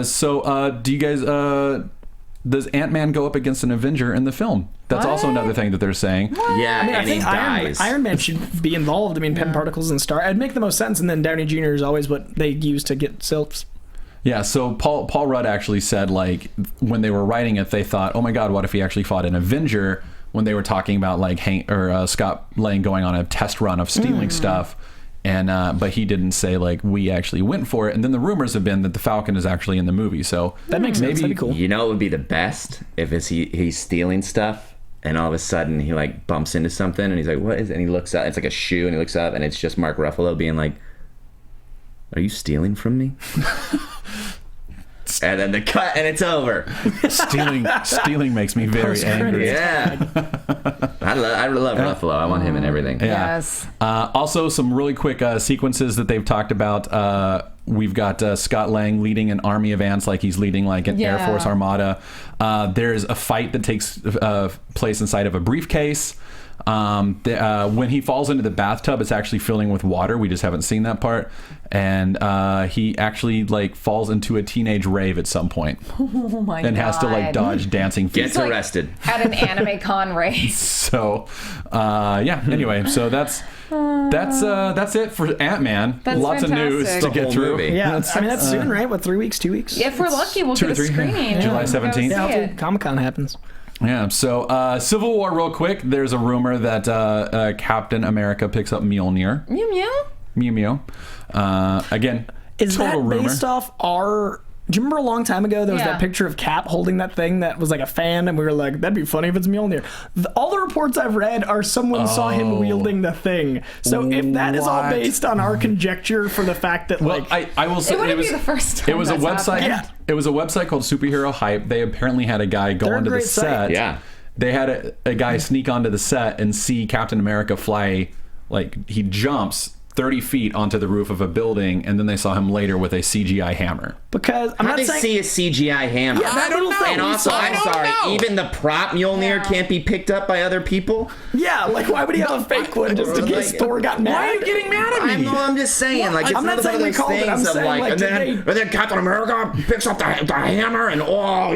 So do you guys? Does Ant-Man go up against an Avenger in the film? That's also another thing that they're saying. Yeah, I think Iron Man should be involved. I mean, pen particles and star. It'd make the most sense. And then Downey Jr. is always what they use to get silks. Yeah, so Paul Rudd actually said, like, when they were writing it, they thought, oh my God, what if he actually fought an Avenger? When they were talking about like Scott Lang going on a test run of stealing stuff. And but he didn't say like we actually went for it. And then the rumors have been that the Falcon is actually in the movie. So that makes sense. That'd be cool. You know, it would be the best if he's stealing stuff, and all of a sudden he like bumps into something, and he's like, "What is it?" And he looks up. It's like a shoe, and he looks up, and it's just Mark Ruffalo being like, "Are you stealing from me?" And then the cut, and it's over. Stealing makes me very angry. Yeah, I love Ruffalo. I want him in everything. Yeah. Yes. Also, some really quick sequences that they've talked about. We've got Scott Lang leading an army of ants, like he's leading like an Air Force armada. There's a fight that takes place inside of a briefcase. When he falls into the bathtub, it's actually filling with water. We just haven't seen that part. And he actually like falls into a teenage rave at some point. Oh my God. And has to like dodge dancing feet. Gets arrested at an anime con rave. So anyway, so that's it for Ant-Man. fantastic. Lots of news to get through. Movie. Yeah, I mean that's soon, right? What, 3 weeks, 2 weeks? If we're lucky, we'll get a screening. July 17th. Yeah, hopefully Comic-Con happens. Yeah, so Civil War real quick. There's a rumor that Captain America picks up Mjolnir. Mew mew. Mew mew. Again, is total that rumor. based off our... Do you remember a long time ago there was that picture of Cap holding that thing that was like a fan, and we were like, that'd be funny if it's Mjolnir. All the reports I've read are someone saw him wielding the thing. So if that is all based on our conjecture for the fact that I will say it wouldn't be the first time. It was a website. Yeah. It was a website called Superhero Hype. They apparently had a guy go onto the set. Site. Yeah. They had a guy sneak onto the set and see Captain America fly, like he jumps 30 feet onto the roof of a building, and then they saw him later with a CGI hammer. Because I'm How not they saying... see a CGI hammer? Yeah, I don't know. And also, I'm sorry, even the prop Mjolnir can't be picked up by other people? Yeah, like why would he have a fake one just in case Thor got mad? Why are you getting mad at me? I'm just saying, like, it's I'm not one saying of we those called it. I'm things of saying, like, and then Captain America picks up the hammer, and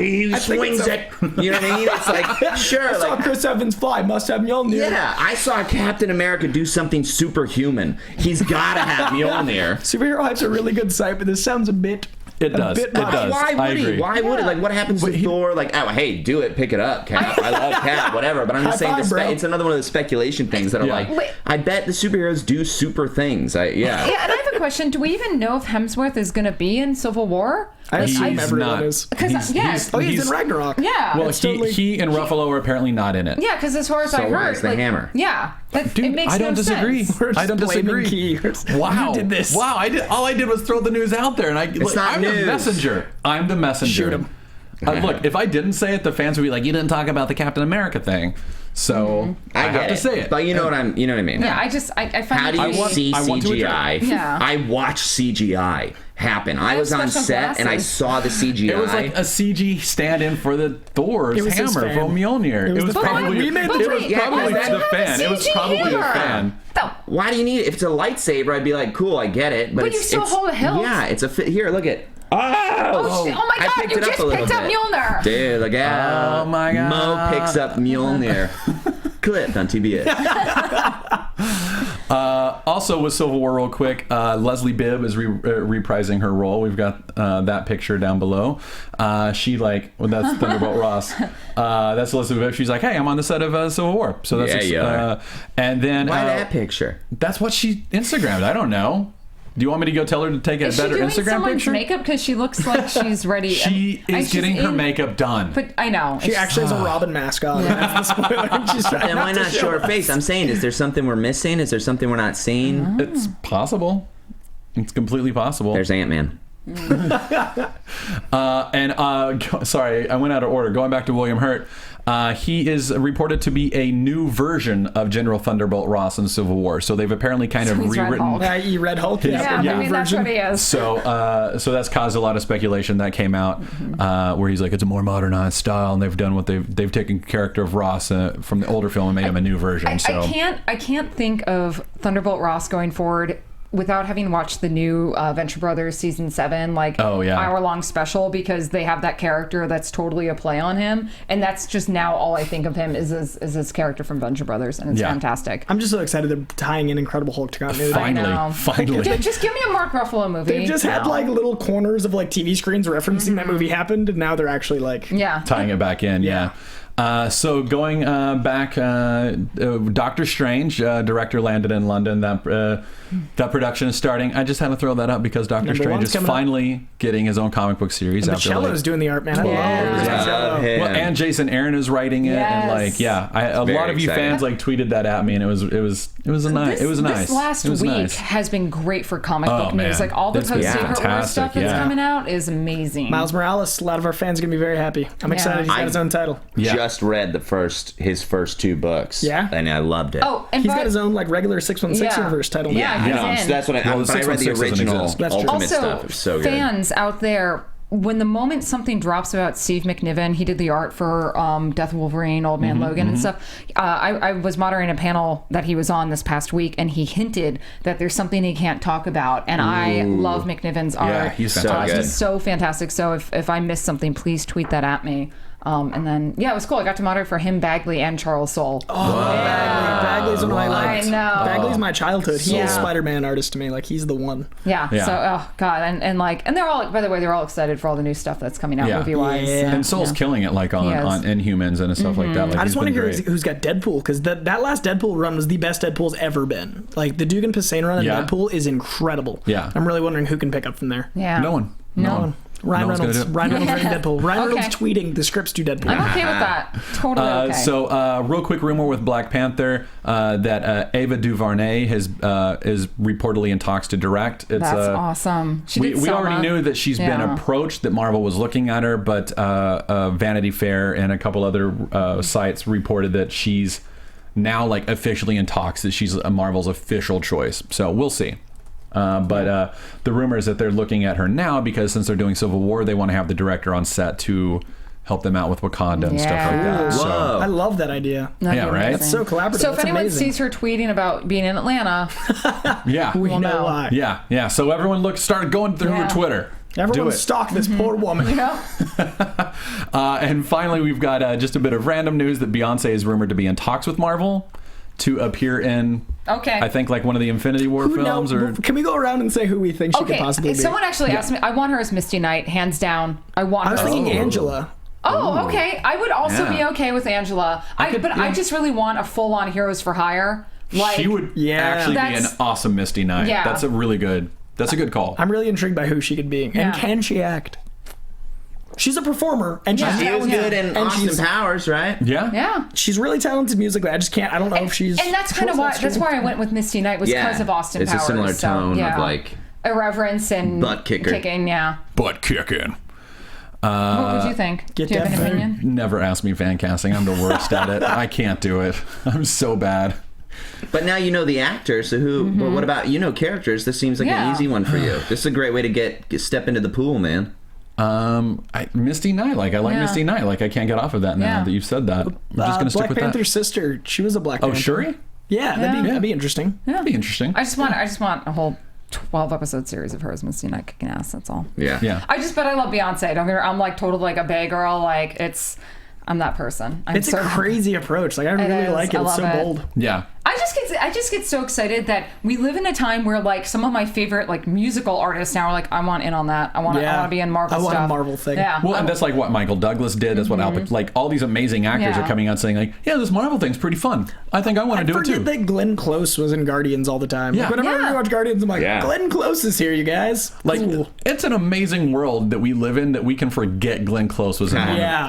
he swings it. You know what I mean? It's like, sure. I saw Chris Evans fly, must have Mjolnir. Yeah, I saw Captain America do something superhuman. He's got to have Mjolnir. Superhero Hype's a really good site, but this sounds a bit... It does. Why would he? Why would it? Like, what happens to Thor? Like, oh, hey, do it, pick it up, Cap. I love Cap, whatever. But I'm just saying, it's another one of the speculation things that are like, I bet the superheroes do super things. Yeah, and I have a question. Do we even know if Hemsworth is going to be in Civil War? I assume everyone is. Because he's in Ragnarok. Yeah. Well, he and Ruffalo are apparently not in it. Yeah, because as far as I heard, the hammer. Yeah, dude, it makes I don't disagree. sense. I don't disagree. Wow, you did this. Wow, all I did was throw the news out there, and I'm the messenger. I'm the messenger. Shoot him. Look, if I didn't say it, the fans would be like, "You didn't talk about the Captain America thing." So I have to say it. But you know what I mean. Yeah, I find how do you see CGI? Yeah. I watch CGI happen. I was on set and I saw the CGI. It was like a CG stand-in for the Thor's hammer from Mjolnir. It was probably the fan. It was probably the fan. Why do you need it? If it's a lightsaber, I'd be like, cool, I get it. But you still hold a hilt. Yeah, it's a here. Look at. Oh my God! You just picked up Mjolnir. Dude, look out! Oh my God! Mo picks up Mjolnir. Clipped on TBS. Also with Civil War, real quick, Leslie Bibb is reprising her role. We've got that picture down below. That's Thunderbolt Ross. That's Leslie Bibb. She's like, hey, I'm on the set of Civil War. So that's and then why that picture? That's what she Instagrammed. I don't know. Do you want me to go tell her to take a better Instagram picture? Makeup because she looks like she's ready. She is getting her makeup done. But I know she actually has a Robin mask on. Yeah. That's the spoiler. Then why not show her face? I'm saying, is there something we're missing? Is there something we're not seeing? It's possible. It's completely possible. There's Ant-Man. Sorry, I went out of order. Going back to William Hurt, he is reported to be a new version of General Thunderbolt Ross in Civil War. So they've apparently kind of rewritten. Red Hulk. Yeah, I mean, that's what he is. So that's caused a lot of speculation that came out, where he's like, it's a more modernized style, and they've done what they've taken character of Ross from the older film and made him a new version. I can't think of Thunderbolt Ross going forward without having watched the new Venture Brothers season 7 hour-long special, because they have that character that's totally a play on him, and that's just now all I think of him is his character from Venture Brothers, and it's fantastic. I'm just so excited they're tying in Incredible Hulk to continuity. Finally. Just give me a Mark Ruffalo movie. They've just had little corners of TV screens referencing that movie happened, and now they're actually tying it back in. So going back, Doctor Strange, director landed in London. That production is starting. I just had to throw that up because Doctor Strange is finally getting his own comic book series. And Michello's doing the art, man. I love him. Well, and Jason Aaron is writing it, and a lot of you fans tweeted that at me, and it was nice. This last week has been great for comic book news. All the post-Secret War stuff that's coming out is amazing. Miles Morales, a lot of our fans are gonna be very happy. I'm excited. He's got his own title. Just read his first 2 books. Yeah, and I loved it. Oh, and he's got his own regular 616 universe title. Yeah, so that's what I read the original Ultimate stuff. It's so good. Fans out there, when the moment something drops about Steve McNiven, he did the art for Death of Wolverine, Old Man Logan, and stuff. I was moderating a panel that he was on this past week, and he hinted that there's something he can't talk about. And I love McNiven's art. Yeah, he's so good. He's so fantastic. So if I missed something, please tweet that at me. And then, it was cool. I got to moderate for him, Bagley, and Charles Soule. Bagley's one of my I know. Bagley's my childhood. He's a Spider-Man artist to me. He's the one. Yeah. So, God. And they're all, by the way, they're all excited for all the new stuff that's coming out movie-wise. Yeah. And Soule's killing it, on Inhumans and stuff like that. I just want to hear who's got Deadpool, because that last Deadpool run was the best Deadpool's ever been. The Dugan Passane run in Deadpool is incredible. Yeah. I'm really wondering who can pick up from there. Yeah. No one. Ryan Reynolds writing Deadpool. Ryan Reynolds tweeting the scripts to Deadpool. I'm okay with that. Totally okay. So, real quick rumor with Black Panther that Ava DuVernay is reportedly in talks to direct. It's, that's awesome. We already knew that she's been approached, that Marvel was looking at her, but Vanity Fair and a couple other sites reported that she's now officially in talks, that she's Marvel's official choice. So we'll see. But the rumor is that they're looking at her now because since they're doing Civil War, they want to have the director on set to help them out with Wakanda and stuff like that. So, I love that idea. Right? That's so collaborative. So if anyone sees her tweeting about being in Atlanta, we know why. Yeah. So everyone start going through her Twitter. Everyone stalk this poor woman. And finally, we've got just a bit of random news that Beyonce is rumored to be in talks with Marvel to appear in, I think, one of the Infinity War films. Or can we go around and say who we think she could possibly be? Someone actually asked me. I want her as Misty Knight, hands down. I was thinking Angela. Oh, okay. I would also be okay with Angela. I just really want a full-on Heroes for Hire. She would actually be an awesome Misty Knight. Yeah. That's a good call. I'm really intrigued by who she could be. And can she act? She's a performer, and she's good in Austin Powers, right? Yeah. She's really talented musically. I just can't. I don't know if she's. And that's kind of why. That's why I went with Misty Knight, was because of Austin Powers. It's a similar tone of irreverence and butt kicking. Butt kicking. What would you think? Do you have an opinion? Never ask me fan casting. I'm the worst at it. I can't do it. I'm so bad. But now you know the actor, so who? But what about characters? This seems like an easy one for you. This is a great way to step into the pool, man. Misty Knight. I like Misty Knight. I can't get off of that now that you've said that. I'm just gonna stick with Black Panther's that. sister. She was a Black Panther. Oh, Shuri? Yeah, that'd be interesting. Yeah. That'd be interesting. I just want a whole 12-episode series of her as Misty Knight kicking ass. That's all. Yeah. But I love Beyonce. Don't get me wrong. I'm totally a Bay girl. I'm that person. It's a crazy approach. I really like it. It's so bold. Yeah. I just get so excited that we live in a time where like some of my favorite like musical artists now are like, I want in on that. I want to be in Marvel stuff. I want a Marvel thing. Yeah. Well, and that's like what Michael Douglas did. That's what like all these amazing actors are coming out saying like, yeah, this Marvel thing's pretty fun. I think I want to do it too. I forget that Glenn Close was in Guardians all the time. Yeah. Whenever I watch Guardians, I'm like, Glenn Close is here, you guys. Like, it's an amazing world that we live in that we can forget Glenn Close was in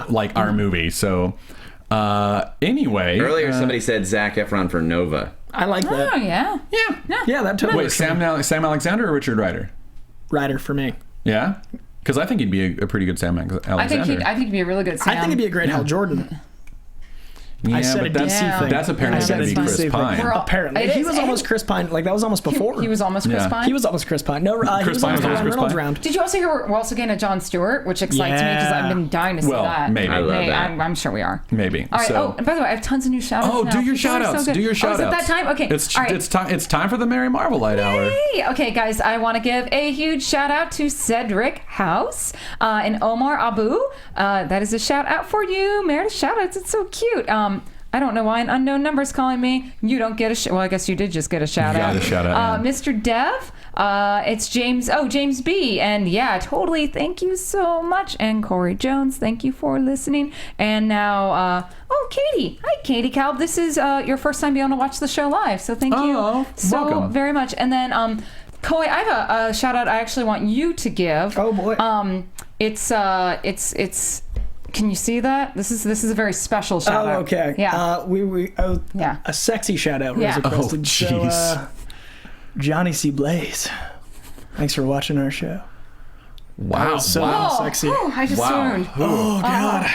like our movie. So anyway. Earlier somebody said Zac Efron for Nova. I like that. Oh, yeah. Yeah, that totally Wait, Sam Alexander or Richard Rider? Rider for me. Yeah? Because I think he'd be a pretty good Sam Alexander. I think he'd be a really good Sam. I think he'd be a great Hal Jordan. Yeah, I said but a DC thing. That's apparently going to be Chris Pine. Apparently. He was almost Chris Pine. Like, that was almost before. He was almost Chris Pine? He was almost Chris Pine. No, he was almost Ryan Reynolds round. Did you also hear we're also getting a Jon Stewart, which excites me because I've been dying to see that. Maybe. I love that. I'm sure we are. Maybe. All right. And by the way, I have tons of new shout-outs now. Do your shout-outs. Do your shout-outs. Is it that time? Okay. It's time for the Merry Marvelite Hour. Okay, guys, I want to give a huge shout-out to Cedric House and Omar Abu. That is a shout-out for you. Meredith, shout-outs. It's so cute. I don't know why an unknown number is calling me. You don't get a well, I guess you did just get a shout out. You got a shout out. Mr. Dev, it's James. Oh, James B. And yeah, totally. Thank you so much. And Corey Jones, thank you for listening. And now, Katie. Hi, Katie Kalb. This is your first time being able to watch the show live. So thank you so welcome. very much. And then, Coy, I have a shout out I actually want you to give. Oh boy. It's. Can you see that? This is a very special shout out. Oh, okay. Yeah. A sexy shout out. Yeah. Requested. Oh, jeez. So, Johnny C. Blaze. Thanks for watching our show. Wow. Sexy. I just swooned. Oh God.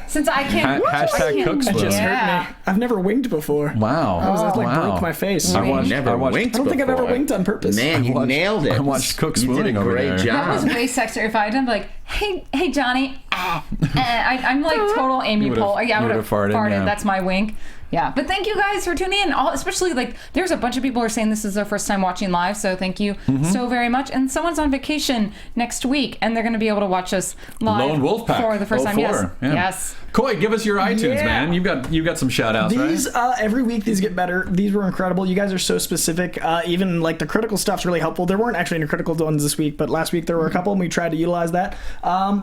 Since I can't. Hashtag cook That swoon. just hurt me. I've never winked before. Wow. That broke my face. I winked I don't think I've ever winked on purpose. Man, you nailed it. I watched Cook You did swooning a over great there. job. That was way sexier if I had done like, hey Johnny. I'm like total Amy Poehler. Yeah, I would have farted. Yeah. That's my wink. Yeah, but thank you guys for tuning in. Especially like, there's a bunch of people who are saying this is their first time watching live, so thank you so very much. And someone's on vacation next week, and they're going to be able to watch us live Lone Wolfpack for the first time. Yes, yes. Coy, give us your iTunes, man. You've got some shout outs, right? These every week these get better. These were incredible. You guys are so specific. Even like the critical stuff's really helpful. There weren't actually any critical ones this week, but last week there were a couple, and we tried to utilize that.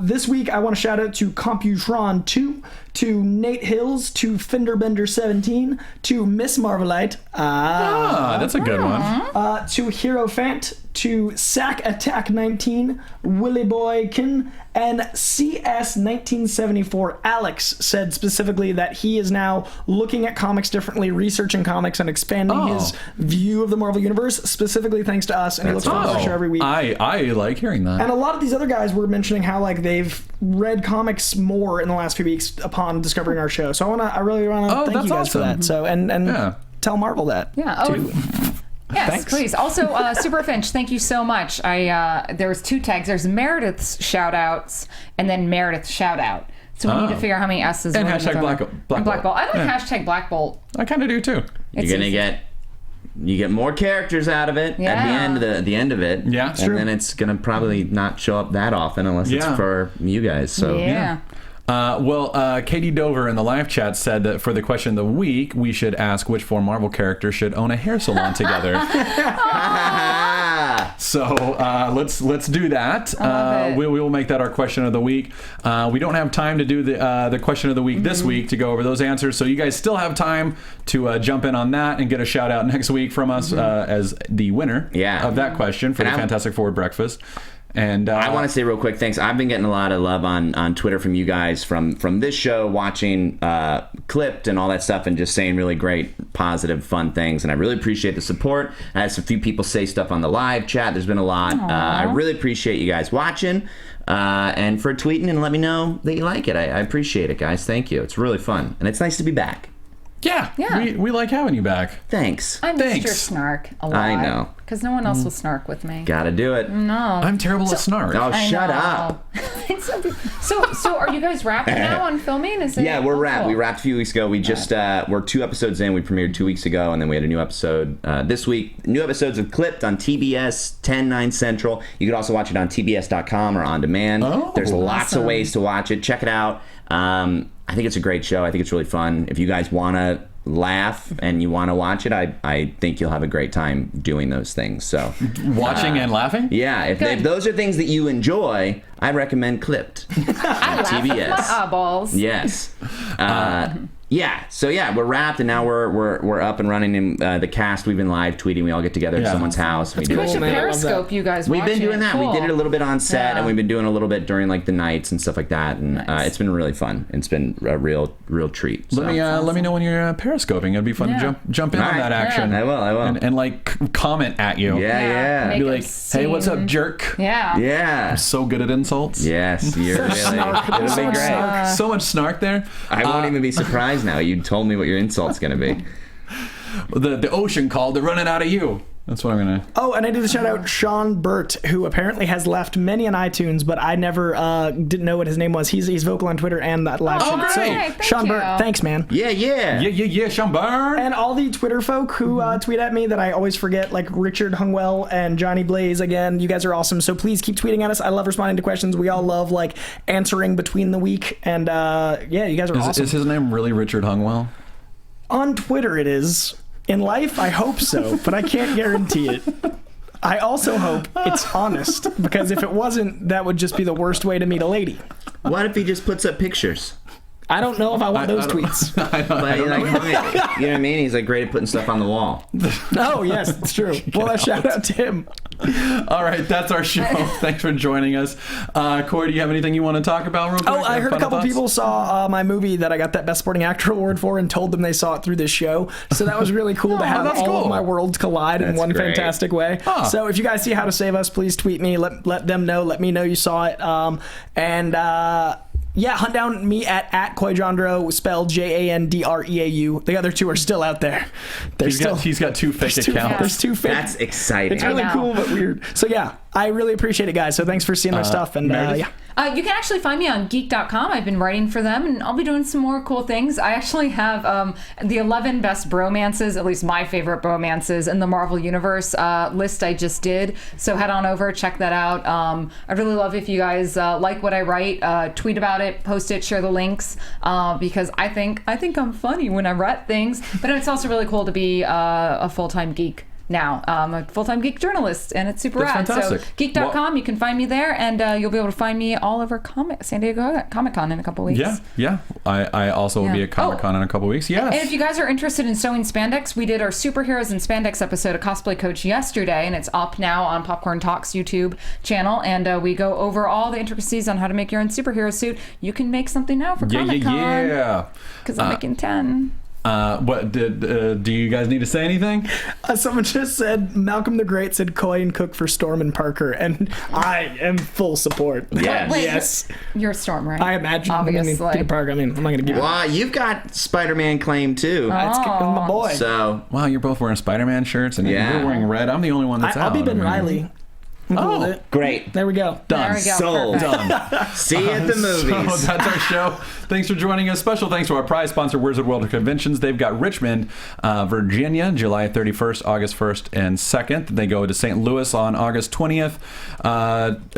This week I want to shout out to Computron 2, to Nate Hills, to Fenderbender 17, to Miss Marvelite. That's a good one. To Hero Fant, to Sack Attack 19, Willy Boykin, and CS 1974. Alex said specifically that he is now looking at comics differently, researching comics, and expanding his view of the Marvel Universe, specifically thanks to us, and he looks forward to our show every week. I like hearing that. And a lot of these other guys were mentioning how like they've read comics more in the last few weeks upon discovering our show. So I really want to thank you guys for that. So and tell Marvel that. Yeah. too. Yes, Thanks. please. Also, Super Finch, thank you so much. There was 2 tags. There's Meredith's shout-outs and then Meredith's shout-out. So we need to figure out how many S's. And hashtag Black Bolt. I like hashtag Black Bolt. I kind of do too. You're gonna get more characters out of it at the end of it. Yeah, it's and true. then it's gonna probably not show up that often unless it's for you guys. So Katie Dover in the live chat said that for the question of the week, we should ask which 4 Marvel characters should own a hair salon together. So let's do that. We will make that our question of the week. We don't have time to do the question of the week this week to go over those answers, so you guys still have time to jump in on that and get a shout out next week from us as the winner of that question for the Fantastic Four breakfast. And I want to say real quick, thanks. I've been getting a lot of love on Twitter from you guys from this show, watching Clipped and all that stuff, and just saying really great, positive, fun things. And I really appreciate the support. I had some few people say stuff on the live chat. There's been a lot. I really appreciate you guys watching and for tweeting and let me know that you like it. I appreciate it, guys. Thank you. It's really fun. And it's nice to be back. Yeah. We like having you back. Thanks. I missed your snark a lot. I know. Because no one else will snark with me. Gotta do it. No. I'm terrible at snark. Oh, shut up. So are you guys wrapped now on filming? We're wrapped. We wrapped a few weeks ago. We just we're 2 episodes in. We premiered 2 weeks ago, and then we had a new episode this week. New episodes of Clipped on TBS 10/9 Central. You can also watch it on TBS.com or on demand. There's lots of ways to watch it. Check it out. I think it's a great show. I think it's really fun. If you guys want to laugh and you want to watch it, I think you'll have a great time doing those things. So watching and laughing? Yeah, if those are things that you enjoy, I recommend Clipped. I laugh with my eyeballs. Yes. Yeah, so we're wrapped, and now we're up and running in the cast. We've been live tweeting. We all get together at someone's house. It's cool. Periscope, you guys. We've been doing that. Cool. We did it a little bit on set, and we've been doing a little bit during like the nights and stuff like that. And it's been really fun. It's been a real treat. So. Let me know when you're periscoping. It'd be fun to jump in on that action. I will. And like comment at you. Yeah. Be like, hey, what's up, jerk? Yeah. I'm so good at insults. Yes, you're really. It'll be great. So much snark there. I won't even be surprised now. You told me what your insult's gonna be. The ocean called. They're running out of you. That's what I'm gonna. Oh, and I did a shout out Sean Burt, who apparently has left many on iTunes, but I never didn't know what his name was. He's vocal on Twitter and that live chat. Great. So, Thank Sean you. Burt, thanks, man. Yeah, And Sean Burt. all the Twitter folk who tweet at me that I always forget, like Richard Hungwell and Johnny Blaze. Again, you guys are awesome. So please keep tweeting at us. I love responding to questions. We all love like answering between the week. And you guys are awesome. Is his name really Richard Hungwell? On Twitter, it is. In life, I hope so, but I can't guarantee it. I also hope it's honest, because if it wasn't, that would just be the worst way to meet a lady. What if he just puts up pictures? I don't know if I want those tweets. You know what I mean? He's like great at putting stuff on the wall. Oh, yes, it's true. Well, shout out to him. All right, that's our show. Thanks for joining us. Coy, do you have anything you want to talk about real quick? Oh, I heard a couple people saw my movie that I got that Best Supporting Actor award for and told them they saw it through this show. So that was really cool to have all of my worlds collide in one fantastic way. So if you guys see How to Save Us, please tweet me. Let them know. Let me know you saw it. Hunt down me at Coy Jandreau, spelled Jandreau. The other two are still out there. He's got two fake accounts. There's two fake. That's exciting. It's really cool but weird. So I really appreciate it, guys. So thanks for seeing my stuff. And you can actually find me on geek.com. I've been writing for them, and I'll be doing some more cool things. I actually have the 11 best bromances, at least my favorite bromances in the Marvel Universe list I just did. So head on over, check that out. I'd really love if you guys like what I write, tweet about it, post it, share the links, because I think I'm funny when I write things. But it's also really cool to be a full-time geek. Now, I'm a full-time geek journalist, and it's super rad. Fantastic. So geek.com, you can find me there, and you'll be able to find me all over San Diego Comic-Con in a couple weeks. Yeah. I also will be at Comic-Con in a couple weeks. Yes. And if you guys are interested in sewing spandex, we did our Superheroes in Spandex episode of Cosplay Coach yesterday, and it's up now on Popcorn Talk's YouTube channel, and we go over all the intricacies on how to make your own superhero suit. You can make something now for Comic-Con. Yeah. Because I'm making 10. What do you guys need to say anything? Someone just said Malcolm the Great said Coy and Cook for Storm and Parker, and I am full support. Yeah. Yes. You're Storm, right? I imagine. Obviously. Peter Parker. I'm not going to give it. Wow, you've got Spider-Man claim too. It's my boy. So wow, you're both wearing Spider-Man shirts, and you're wearing red. I'm the only one that's out. I'll be Ben Reilly. Great. There we go. Done. There we go. Sold. Done. See you at the movies. So that's our show. Thanks for joining us. Special thanks to our prize sponsor, Wizard World Conventions. They've got Richmond, Virginia, July 31st, August 1st, and 2nd. They go to St. Louis on August 20th.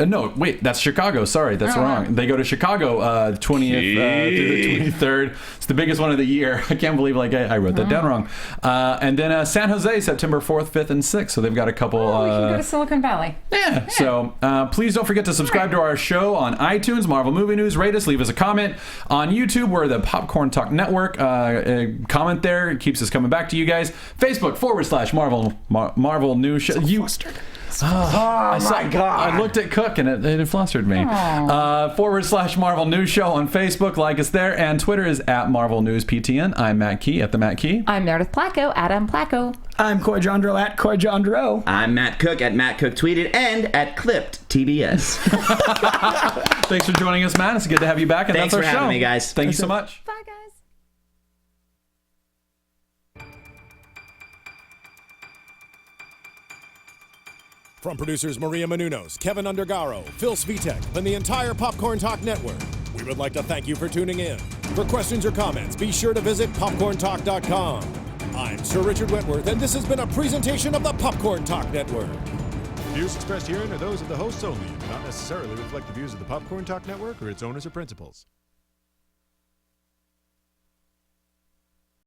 No, wait, that's Chicago. Sorry, that's wrong. They go to Chicago 20th through the 23rd. It's the biggest one of the year. I can't believe I wrote that down wrong. And then San Jose, September 4th, 5th, and 6th. So they've got a couple. We can go to Silicon Valley. Yeah. So please don't forget to subscribe to our show on iTunes, Marvel Movie News. Rate us, leave us a comment. On YouTube, we're the Popcorn Talk Network. Comment there. It keeps us coming back to you guys. Facebook /Marvel News Show. My God. I looked at Cook and it flustered me. /Marvel News Show on Facebook. Like us there. And Twitter is @MarvelNewsPTN. I'm Matt Key at the Matt Key. I'm Meredith Placko at Placko. I'm Coy Jandreau at Coy Jandreau. I'm Matt Cook at Matt Cook Tweeted and at Clipped TBS. Thanks for joining us, Matt. It's good to have you back. And Thanks that's our for show. having me, guys. Thank you so much. Bye, guys. From producers Maria Menounos, Kevin Undergaro, Phil Svitek, and the entire Popcorn Talk Network, we would like to thank you for tuning in. For questions or comments, be sure to visit PopcornTalk.com. I'm Sir Richard Wentworth, and this has been a presentation of the Popcorn Talk Network. Views expressed herein are those of the hosts only and do not necessarily reflect the views of the Popcorn Talk Network or its owners or principals.